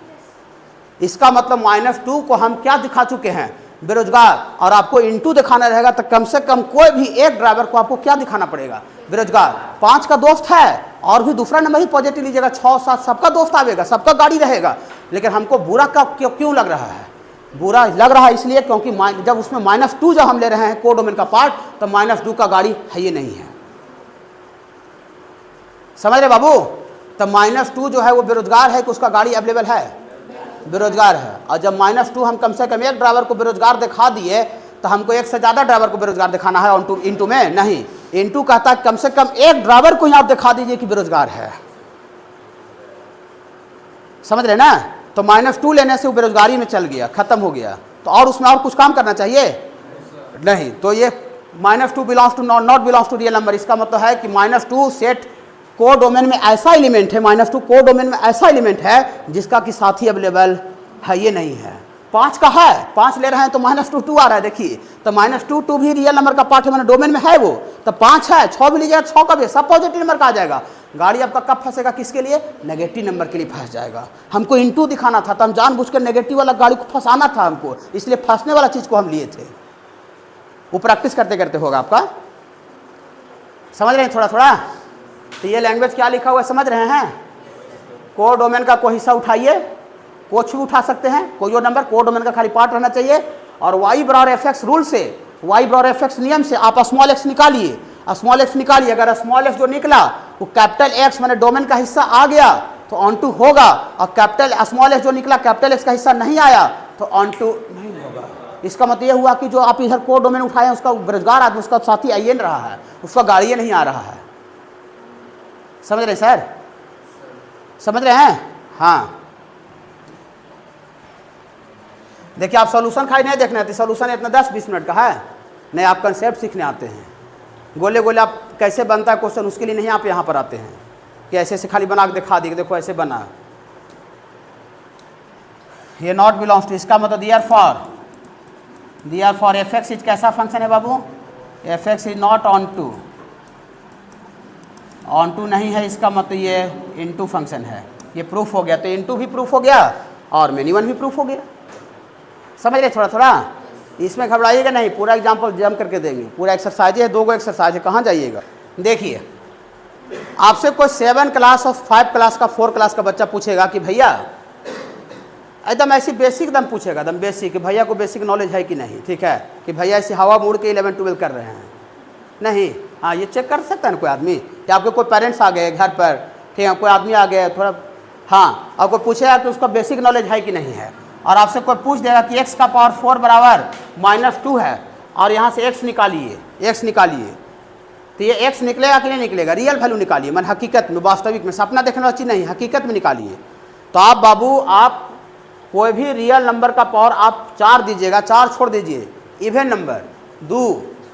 इसका मतलब -2 को हम क्या दिखा चुके हैं? बेरोजगार। और आपको इनटू दिखाना रहेगा तो कम से कम कोई भी एक ड्राइवर को आपको क्या दिखाना पड़ेगा? बेरोजगार। 5 का दोस्त है और भी दूसरा नंबर ही पॉजिटिव लीजिएगा, 6-7 सबका दोस्त आवेगा, सबका गाड़ी रहेगा। लेकिन हमको बुरा का क्यों लग रहा है? बुरा लग रहा है इसलिए क्योंकि जब उसमें -2 जब हम ले रहे हैं कोडोमेन का पार्ट, तो -2 का गाड़ी है ये नहीं है, समझ रहे बाबू। तो -2 जो है वो बेरोजगार है कि उसका गाड़ी अवेलेबल है? बेरोजगार है। और जब -2 हम कम से कम एक ड्राइवर को बेरोजगार दिखा दिए तो हमको एक से ज़्यादा ड्राइवर को बेरोजगार दिखाना है इंटू में नहीं। इंटू कहता है कम से कम एक ड्राइवर को ही आप दिखा दीजिए कि बेरोजगार है। समझ रहे ना? तो -2 लेने से वो बेरोजगारी में चल गया, खत्म हो गया। तो और उसमें और कुछ काम करना चाहिए नहीं। तो ये -2 belongs to not belongs to real number. इसका मतलब है कि -2 सेट को डोमेन में ऐसा एलिमेंट है, -2 को डोमेन में ऐसा एलिमेंट है जिसका कि साथी अवेलेबल है, ये नहीं है। 5 का है, 5 ले रहे हैं तो -2 आ रहा है। देखिए तो -2 भी रियल नंबर का पार्ट है, मैंने डोमेन में है वो। तो 5 है, 6 भी लीजिएगा, 6 का भी सब पॉजिटिव नंबर का आ जाएगा। गाड़ी आपका कब फंसेगा? किसके लिए? नेगेटिव नंबर के लिए फंस जाएगा। हमको इंटू दिखाना था तो हम जानबूझकर नेगेटिव वाला गाड़ी को फंसाना था हमको, इसलिए फंसने वाला चीज़ को हम लिए थे। वो प्रैक्टिस करते करते होगा आपका। समझ रहे हैं थोड़ा थोड़ा? तो ये लैंग्वेज क्या लिखा हुआ है समझ रहे हैं? को डोमेन का कोई हिस्सा उठाइए, कुछ भी उठा सकते हैं, कोई और नंबर को डोमेन का खाली पार्ट रहना चाहिए। और वाई बराबर एफ रूल से, वाई बराबर एफ नियम से आप स्मॉल एक्स निकालिए। स्मॉल एक्स निकालिए, अगर स्मॉल एक्स जो निकला वो कैपिटल एक्स मैंने डोमेन का हिस्सा आ गया तो ऑन2 होगा, और कैपिटल स्मॉल एक्स जो निकला कैपिटल एक्स का हिस्सा नहीं आया तो ऑन2 नहीं होगा। इसका मतलब ये हुआ कि जो आप इधर को डोमेन उठाए उसका बेरोजगार आदमी, उसका साथी आइए रहा है, उसका गाड़ी नहीं आ रहा है। समझ रहे सर? समझ रहे हैं? हाँ देखिए, आप सॉल्यूशन खाली नहीं देखने आते, सॉल्यूशन इतना 10-20 मिनट का है नहीं, आप कंसेप्ट सीखने आते हैं। गोले गोले आप कैसे बनता है क्वेश्चन, उसके लिए नहीं आप यहाँ पर आते हैं कि ऐसे ऐसे खाली बना के दिखा दी, देखो ऐसे बना। ये नॉट बिलोंग्स टू, इसका मतलब दियर फॉर एफ एक्स इज कैसा फंक्शन है बाबू? एफ एक्स इज नॉट ऑन2 नहीं है, इसका मतलब ये इनटू फंक्शन है। ये प्रूफ हो गया, तो इनटू भी प्रूफ हो गया और मेनी1 भी प्रूफ हो गया। समझ रहे थोड़ा थोड़ा? इसमें घबराइएगा नहीं, पूरा एग्जाम्पल जम करके देंगे। पूरा एक्सरसाइज है, 2 एक्सरसाइज है, कहाँ जाइएगा। देखिए आपसे कोई 7 क्लास और 5 क्लास का 4 क्लास का बच्चा पूछेगा कि भैया, एकदम ऐसी बेसिक एकदम पूछेगा, एकदम बेसिक कि भैया को बेसिक नॉलेज है कि नहीं, ठीक है, कि भैया ऐसी हवा मोड़ के 11-12 कर रहे हैं नहीं। हाँ ये चेक कर सकता है ना कोई आदमी कि आपके कोई पेरेंट्स आ गए घर पर, ठीक है, कोई आदमी आ गया थोड़ा, हाँ, और कोई पूछेगा कि उसका बेसिक नॉलेज है कि नहीं है। और आपसे कोई पूछ देगा कि x का पावर 4 बराबर -2 है और यहाँ से x निकालिए, तो ये x निकलेगा कि नहीं निकलेगा? रियल वैल्यू निकालिए, मन हकीकत में, वास्तविक में, सपना देखने वाली चीज़ नहीं, हकीकत में निकालिए। तो आप बाबू, आप कोई भी रियल नंबर का पावर आप 4 दीजिएगा, 4 छोड़ दीजिए, इवन नंबर 2,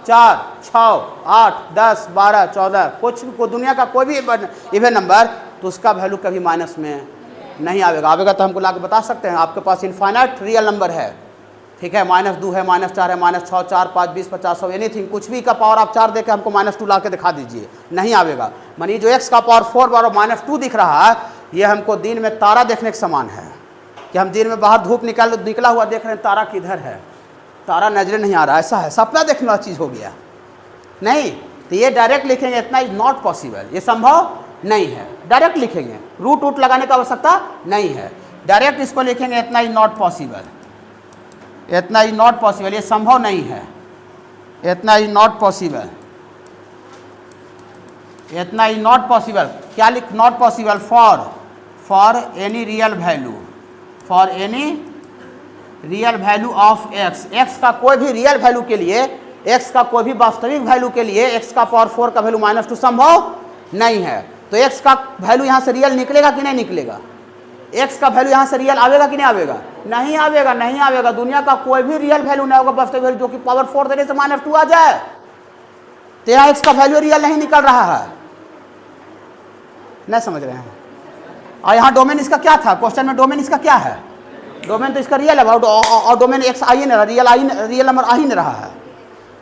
4, 6, 8, 10, 12, 14, कुछ भी दुनिया का कोई भी इवन नंबर, तो उसका वैल्यू कभी माइनस में नहीं आवेगा तो हमको ला के बता सकते हैं। आपके पास इनफाइनाइट रियल नंबर है, ठीक है, -2 है, -4 है, -6, 4, 5, 20, 50, 100, एनीथिंग, कुछ भी का पावर आप 4 देकर हमको -2 ला के दिखा दीजिए, नहीं आवेगा। मानिए जो x का पावर 4 बार -2 दिख रहा है, ये हमको दिन में तारा देखने के समान है कि हम दिन में बाहर धूप निकला हुआ देख रहे हैं, तारा किधर है, तारा नजर नहीं आ रहा, ऐसा है, सपना देखने वाला चीज़ हो गया नहीं। तो ये डायरेक्ट लिखेंगे, इतना इज नॉट पॉसिबल, ये संभव नहीं है। डायरेक्ट लिखेंगे, रूट लगाने की आवश्यकता नहीं है, डायरेक्ट इसको लिखेंगे, इतना इज नॉट पॉसिबल, इतना इज नॉट पॉसिबल, ये संभव नहीं है, इतना इज नॉट पॉसिबल, इतना इज नॉट पॉसिबल। क्या लिख? Not possible for any real value, for any real value of x, x का कोई भी रियल वैल्यू के लिए, x का कोई भी वास्तविक वैल्यू के लिए x का पावर 4 का वैल्यू -2 संभव नहीं है। तो x का वैल्यू यहाँ से रियल निकलेगा कि नहीं निकलेगा? x का वैल्यू यहाँ से रियल आवेगा कि नहीं आवेगा? नहीं आवेगा, नहीं आवेगा। दुनिया का कोई भी रियल वैल्यू नहीं होगा वास्तविक वैल्यू जो कि पावर 4 देने से -2 आ जाए, तो यहाँ x का वैल्यू रियल नहीं निकल रहा है, नहीं समझ रहे हैं? और यहाँ डोमेन इसका क्या था? क्वेश्चन में डोमेन इसका क्या है? डोमेन तो इसका रियल है, और डोमेन x आ ही नहीं रहा, रियल नंबर आ ही नहीं रहा है।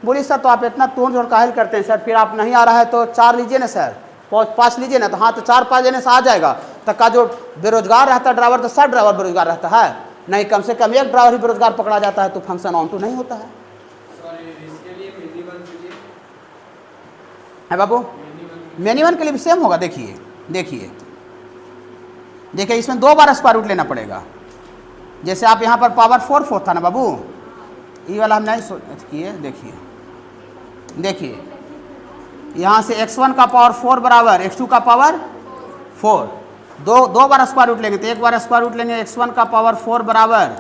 बोलिए सर तो आप इतना तोड़ जोड़ काहिल करते हैं सर, फिर आप नहीं आ रहा है तो 4 लीजिए ना सर, 5 लीजिए ना। तो हाँ, तो 4-5 देने से आ जाएगा। तक का जो बेरोजगार रहता है ड्राइवर, तो सब ड्राइवर बेरोजगार रहता है नहीं, कम से कम एक ड्राइवर ही बेरोजगार पकड़ा जाता है, तो फंक्शन ऑन2 नहीं होता है। है बाबू, मेनी1 के लिए भी सेम होगा। देखिए देखिए देखिए, इसमें 2 बार स्क्वायर रूट लेना पड़ेगा। जैसे आप यहाँ पर पावर 4 था ना बाबू, ये वाला हम नहीं किए। देखिए यहाँ से x1 का पावर 4 बराबर x2 का पावर 4, दो बार स्क्वायर रूट लेंगे तो एक बार स्क्वायर रूट लेंगे x1 का पावर 4 बराबर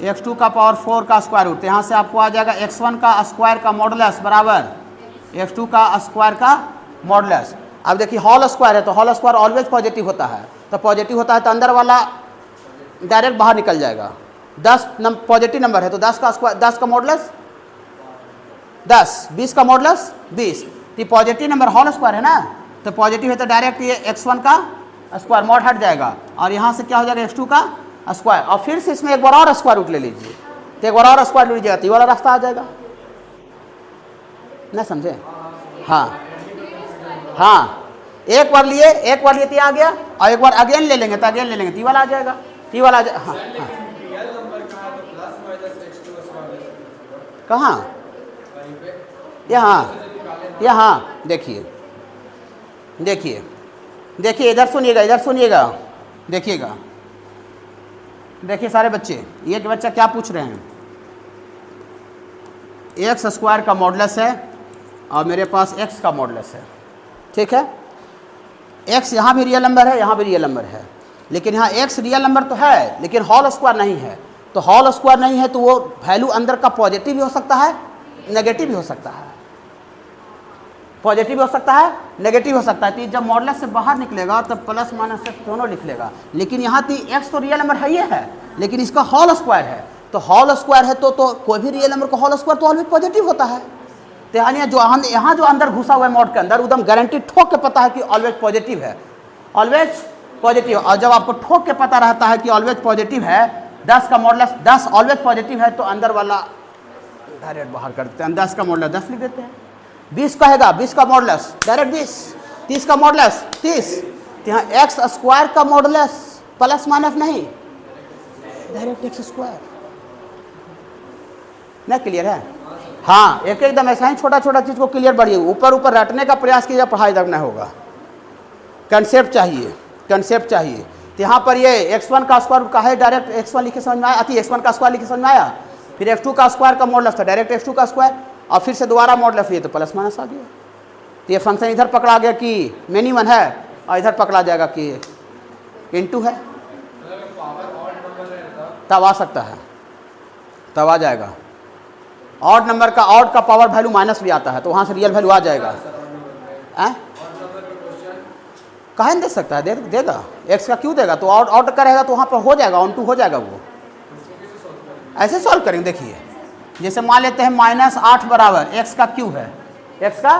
x2 का पावर 4 का स्क्वायर रूट। यहाँ से आपको आ जाएगा x1 का स्क्वायर का मॉडुलस बराबर x2 का स्क्वायर का मॉडुलस। अब देखिए होल स्क्वायर है तो होल स्क्वायर ऑलवेज पॉजिटिव होता है, तो पॉजिटिव होता है तो अंदर वाला डायरेक्ट बाहर निकल जाएगा। 10 पॉजिटिव नंबर है तो 10 का स्क्वायर 10 का मॉडुलस 10, 20 का मॉडुलस 20। तो पॉजिटिव नंबर होल स्क्वायर है ना, तो पॉजिटिव है तो डायरेक्ट ये x1 का स्क्वायर मॉड हट जाएगा और यहाँ से क्या हो जाएगा x2 का स्क्वायर, और फिर से इसमें एक बार और स्क्वायर रूट ले लीजिए तो एक बार और स्क्वायर रूट लीजिएगा तो ये वाला रास्ता आ जाएगा। ना समझे? हाँ हाँ, एक बार लिए तो आ गया और एक बार अगेन ले लेंगे तो अगेन ले लेंगे तो ये वाला आ जाएगा, ये वाला आ जाएगा। हाँ हाँ, कहाँ? यहाँ देखिए देखिए देखिए, इधर सुनिएगा, देखिएगा, देखिए सारे बच्चे, ये कि बच्चा क्या पूछ रहे हैं, एक्स स्क्वायर का मॉडुलस है और मेरे पास एक्स का मॉडुलस है, ठीक है। एक्स यहाँ भी रियल नंबर है, यहाँ भी रियल नंबर है, लेकिन यहाँ एक्स रियल नंबर तो है लेकिन होल स्क्वायर नहीं है, तो होल स्क्वायर नहीं है तो वो वैल्यू अंदर का पॉजिटिव भी हो सकता है, नेगेटिव भी हो सकता है, पॉजिटिव हो सकता है, नेगेटिव हो सकता है। तो जब मॉडुलस से बाहर निकलेगा तब प्लस माइनस एक्स दोनों लिख लेगा, लेकिन यहाँ तो एक्स तो रियल नंबर है ही है लेकिन इसका होल स्क्वायर है, तो होल स्क्वायर है तो कोई भी रियल नंबर का होल स्क्वायर तो ऑलवेज पॉजिटिव होता है। तो यहाँ जो अंदर घुसा हुआ है मॉड के अंदर एकदम गारंटी ठोक के पता है कि ऑलवेज पॉजिटिव है, ऑलवेज पॉजिटिव। और जब आपको ठोक के पता रहता है कि ऑलवेज पॉजिटिव है, 10 का मॉडुलस 10 ऑलवेज पॉजिटिव है तो अंदर वाला डायरेक्ट बाहर कर देते हैं, 10 का मॉडुलस 10 लिख देते हैं। 20 कहेगा 20 का मॉडुलस डायरेक्ट 20, 30 का मॉडुलस 30, तो यहाँ एक्स स्क्वायर का मॉडुलस प्लस माइनस नहीं, डायरेक्ट एक्स स्क्वायर। नहीं क्लियर है? हाँ, एकदम ऐसा ही छोटा छोटा चीज़ को क्लियर बढ़िए, ऊपर रटने का प्रयास कीजिए, पढ़ाई करना होगा, कंसेप्ट चाहिए। तो यहाँ पर ये x1 का स्क्वायर का है, डायरेक्ट x1 लिखे समझ में आया, x1 का स्क्वायर लिखे समझ में आया, फिर x2 का स्क्वायर का मॉडुलस था डायरेक्ट x2 का स्क्वायर, और फिर से दोबारा मॉडुलस लिए तो प्लस माइनस आ गया। तो ये फंक्शन इधर पकड़ा गया कि मेनी वन है और इधर पकड़ा जाएगा कि इनटू है, तब आ सकता है, तब आ जाएगा। ऑड नंबर का ऑड का पावर वैल्यू माइनस भी आता है तो वहाँ से रियल वैल्यू आ जाएगा। कहाँ दे सकता है? देगा, एक्स का क्यों देगा, तो ऑड करेगा तो वहाँ पर हो जाएगा, ऑन टू हो जाएगा। वो ऐसे सॉल्व करेंगे, देखिए जैसे मान लेते हैं -8 बराबर एक्स का क्यू है, एक्स का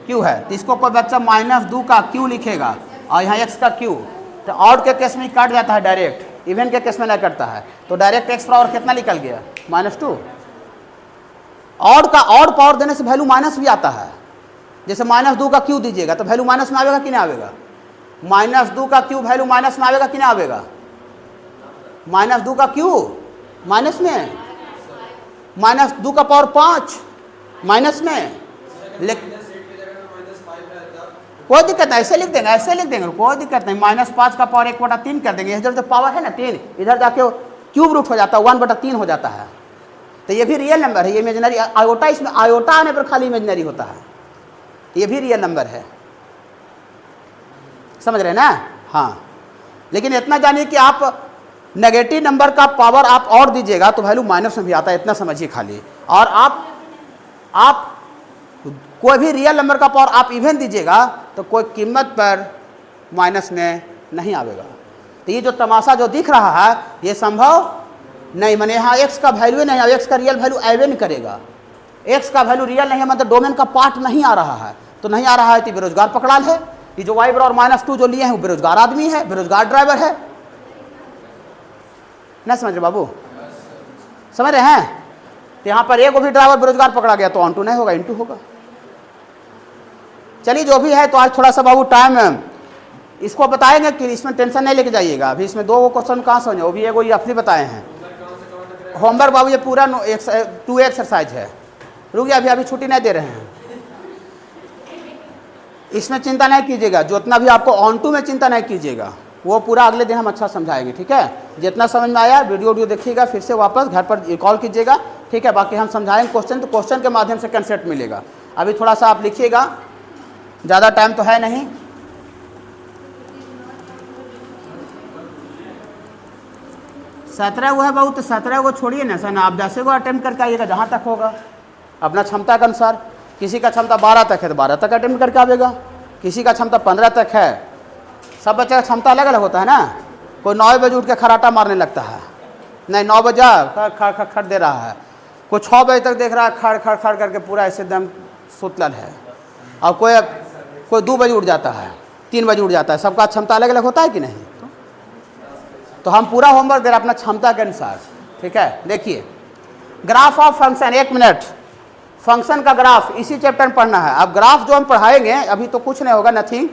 क्यू है, तो इसको कोई बच्चा -2 का क्यू लिखेगा और यहाँ एक्स का क्यू, तो ऑड के केस में काट जाता है डायरेक्ट, इवन के केस में नहीं कटता है, तो डायरेक्ट एक्स पावर कितना निकल गया -2। ऑड पावर देने से वैल्यू माइनस भी आता है, जैसे -2 का क्यू दीजिएगा तो वैल्यू माइनस में आएगा कि नहीं आएगा, -2 का क्यू वैल्यू माइनस में आएगा कि नहीं आएगा, -2 का क्यू माइनस में, -2 का पावर 5 माइनस में, लेकिन कोई दिक्कत नहीं, ऐसे लिख देंगे कोई दिक्कत नहीं, -5 का पावर 1/3 कर देंगे, इधर जो पावर है ना 3, इधर जाके क्यूब रूट हो जाता है, 1/3 हो जाता है। तो ये भी रियल नंबर है, ये इमेजिनरी आयोटा, इसमें आयोटा आने पर खाली इमेजिनरी होता है, ये भी रियल नंबर है, समझ रहे हैं ना? हाँ, लेकिन इतना जानिए कि आप नेगेटिव नंबर का पावर आप और दीजिएगा तो वैल्यू माइनस में भी आता है, इतना समझिए खाली। और आप कोई भी रियल नंबर का पावर आप इवन दीजिएगा तो कोई कीमत पर माइनस में नहीं आएगा। तो ये जो तमाशा जो दिख रहा है ये संभव नहीं, मैंने यहाँ एक्स का वैल्यू नहीं है, एक्स का रियल वैल्यू आवे नहीं करेगा, एक्स का वैल्यू रियल नहीं है, मतलब डोमेन का पार्ट नहीं आ रहा है, तो नहीं आ रहा है तो बेरोजगार पकड़ाल है। ये जो y बराबर -2 जो लिए हैं वो बेरोजगार आदमी है, बेरोजगार ड्राइवर है। नहीं समझ रहे बाबू? समझ रहे हैं? तो यहाँ पर एक भी ड्राइवर बेरोजगार पकड़ा गया तो ऑन टू नहीं होगा, इनटू होगा। चलिए जो भी है, तो आज थोड़ा सा बाबू टाइम इसको बताएंगे कि इसमें टेंशन नहीं लेके जाइएगा। अभी इसमें 2 क्वेश्चन कहाँ समझे, वो भी एगो ये अपनी बताए हैं होमवर्क बाबू, ये पूरा 2 एक्सरसाइज है। रुकिए, अभी छुट्टी नहीं दे रहे हैं, इसमें चिंता नहीं कीजिएगा, जितना भी आपको ऑन टू में चिंता नहीं कीजिएगा, वो पूरा अगले दिन हम अच्छा समझाएंगे, ठीक है। जितना समझ में आया वीडियो देखिएगा, फिर से वापस घर पर कॉल कीजिएगा, ठीक है। बाकी हम समझाएंगे क्वेश्चन, तो क्वेश्चन के माध्यम से कंसेप्ट मिलेगा। अभी थोड़ा सा आप लिखिएगा, ज़्यादा टाइम तो है नहीं। 17 वो है बहुत, तो 17 को छोड़िए ना सर, आप 10 को अटेम्प्ट करके आइएगा जहाँ तक होगा अपना क्षमता के अनुसार। किसी का क्षमता 12 तक है तो 12 तक अटेम्प्ट करके आवेगा, किसी का क्षमता 15 तक है। सब बच्चे का क्षमता अलग अलग होता है ना। कोई 9 बजे उठ के खराटा मारने लगता है, नहीं 9 बजा खड़ खड़ खड़ दे रहा है, कोई 6 बजे तक देख रहा है खड़ खड़ खड़ करके पूरा ऐसे एकदम सुतल है, और कोई 2 बजे उठ जाता है, 3 बजे उठ जाता है। सबका क्षमता अलग अलग होता है कि नहीं? तो हम पूरा होमवर्क दे रहे हैं अपना क्षमता के अनुसार, ठीक है। देखिए graph of function, 1 minute, function का ग्राफ इसी चैप्टर में पढ़ना है। अब ग्राफ जो हम पढ़ाएंगे अभी तो कुछ नहीं होगा, नथिंग,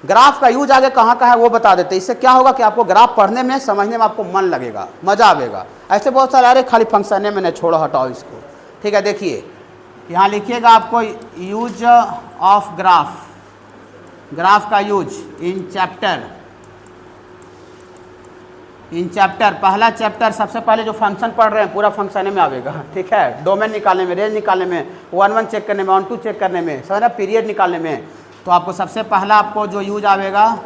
ग्राफ का यूज आगे कहाँ कहाँ है वो बता देते। इससे क्या होगा कि आपको ग्राफ पढ़ने में समझने में आपको मन लगेगा, मज़ा आएगा। ऐसे बहुत सारे अरे खाली फंक्शन है, मैंने छोड़ो हटाओ इसको, ठीक है। देखिए यहाँ लिखिएगा आपको यूज ऑफ ग्राफ, ग्राफ का यूज इन चैप्टर, पहला चैप्टर सबसे पहले जो फंक्शन पढ़ रहे हैं पूरा फंक्शन में आवेगा, ठीक है। डोमेन निकालने में, रेंज निकालने में, 1 चेक करने में, 1 चेक करने में, समझना, पीरियड निकालने में। तो आपको सबसे पहला आपको जो यूज आवेगा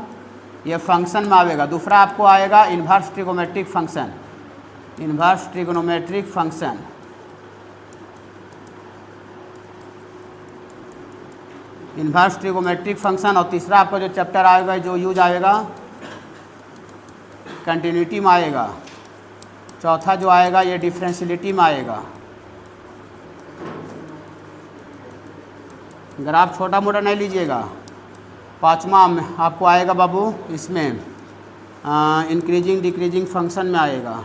ये फंक्शन में आवेगा। दूसरा आपको आएगा inverse trigonometric function, inverse trigonometric function. Inverse trigonometric function. और तीसरा आपका जो चैप्टर आएगा, जो यूज आएगा कंटिन्यूटी में आएगा। चौथा जो आएगा ये डिफरेंशियलिटी में आएगा। ग्राफ छोटा मोटा नहीं लीजिएगा। पाँचवा आपको आएगा बाबू इसमें इंक्रीजिंग डिक्रीजिंग फंक्शन में आएगा।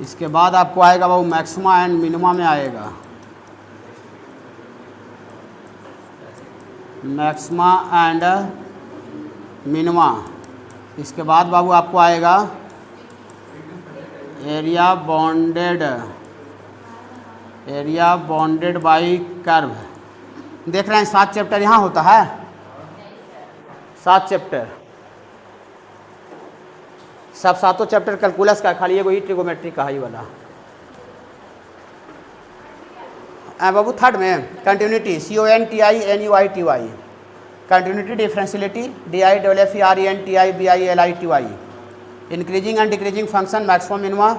इसके बाद आपको आएगा वो मैक्सिमा एंड मिनिमा में आएगा, मैक्सिमा एंड मिनिमा। इसके बाद बाबू आपको आएगा एरिया बॉन्डेड बाई कर्व। देख रहे हैं 7 चैप्टर यहाँ होता है, 7 चैप्टर, सब 7 चैप्टर कैलकुलस का, खाली एगो ही ट्रिगोमेट्री का ही वाला। बाबू थर्ड में continuity, CONTINUITY, continuity, differentiability, DIFFERENTIBILITY, increasing and decreasing function, maximum minima,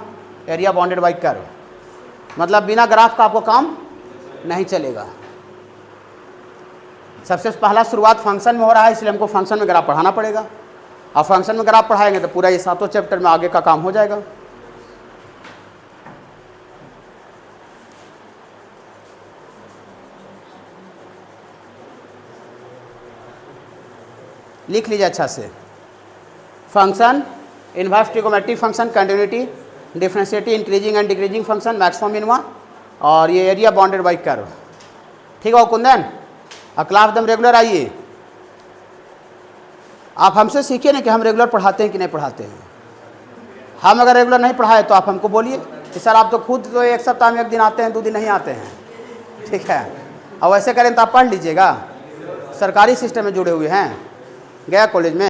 area bounded by curve. मतलब बिना ग्राफ का आपको काम नहीं चलेगा। सबसे पहला शुरुआत फंक्शन में हो रहा है, इसलिए हमको फंक्शन में ग्राफ पढ़ाना पड़ेगा। अब फंक्शन में ग्राफ पढ़ाएंगे तो पूरा ये 7 चैप्टर में आगे का काम हो जाएगा। लिख लीजिए अच्छा से। Function, inverse trigonometric function, continuity, differentiability, increasing and decreasing function, maximum minima, और ये एरिया बाउंडेड बाई कर्व। ठीक है कुंदन, अब क्लास एकदम रेगुलर आइए। आप हमसे सीखिए ना कि हम रेगुलर पढ़ाते हैं कि नहीं पढ़ाते हैं। हम अगर रेगुलर नहीं पढ़ाए तो आप हमको बोलिए कि सर आप तो खुद तो 1 सप्ताह में 1 दिन आते हैं, 2 दिन नहीं आते हैं, ठीक है। और वैसे करें तो आप पढ़ लीजिएगा, सरकारी सिस्टम में जुड़े हुए हैं, गया कॉलेज में।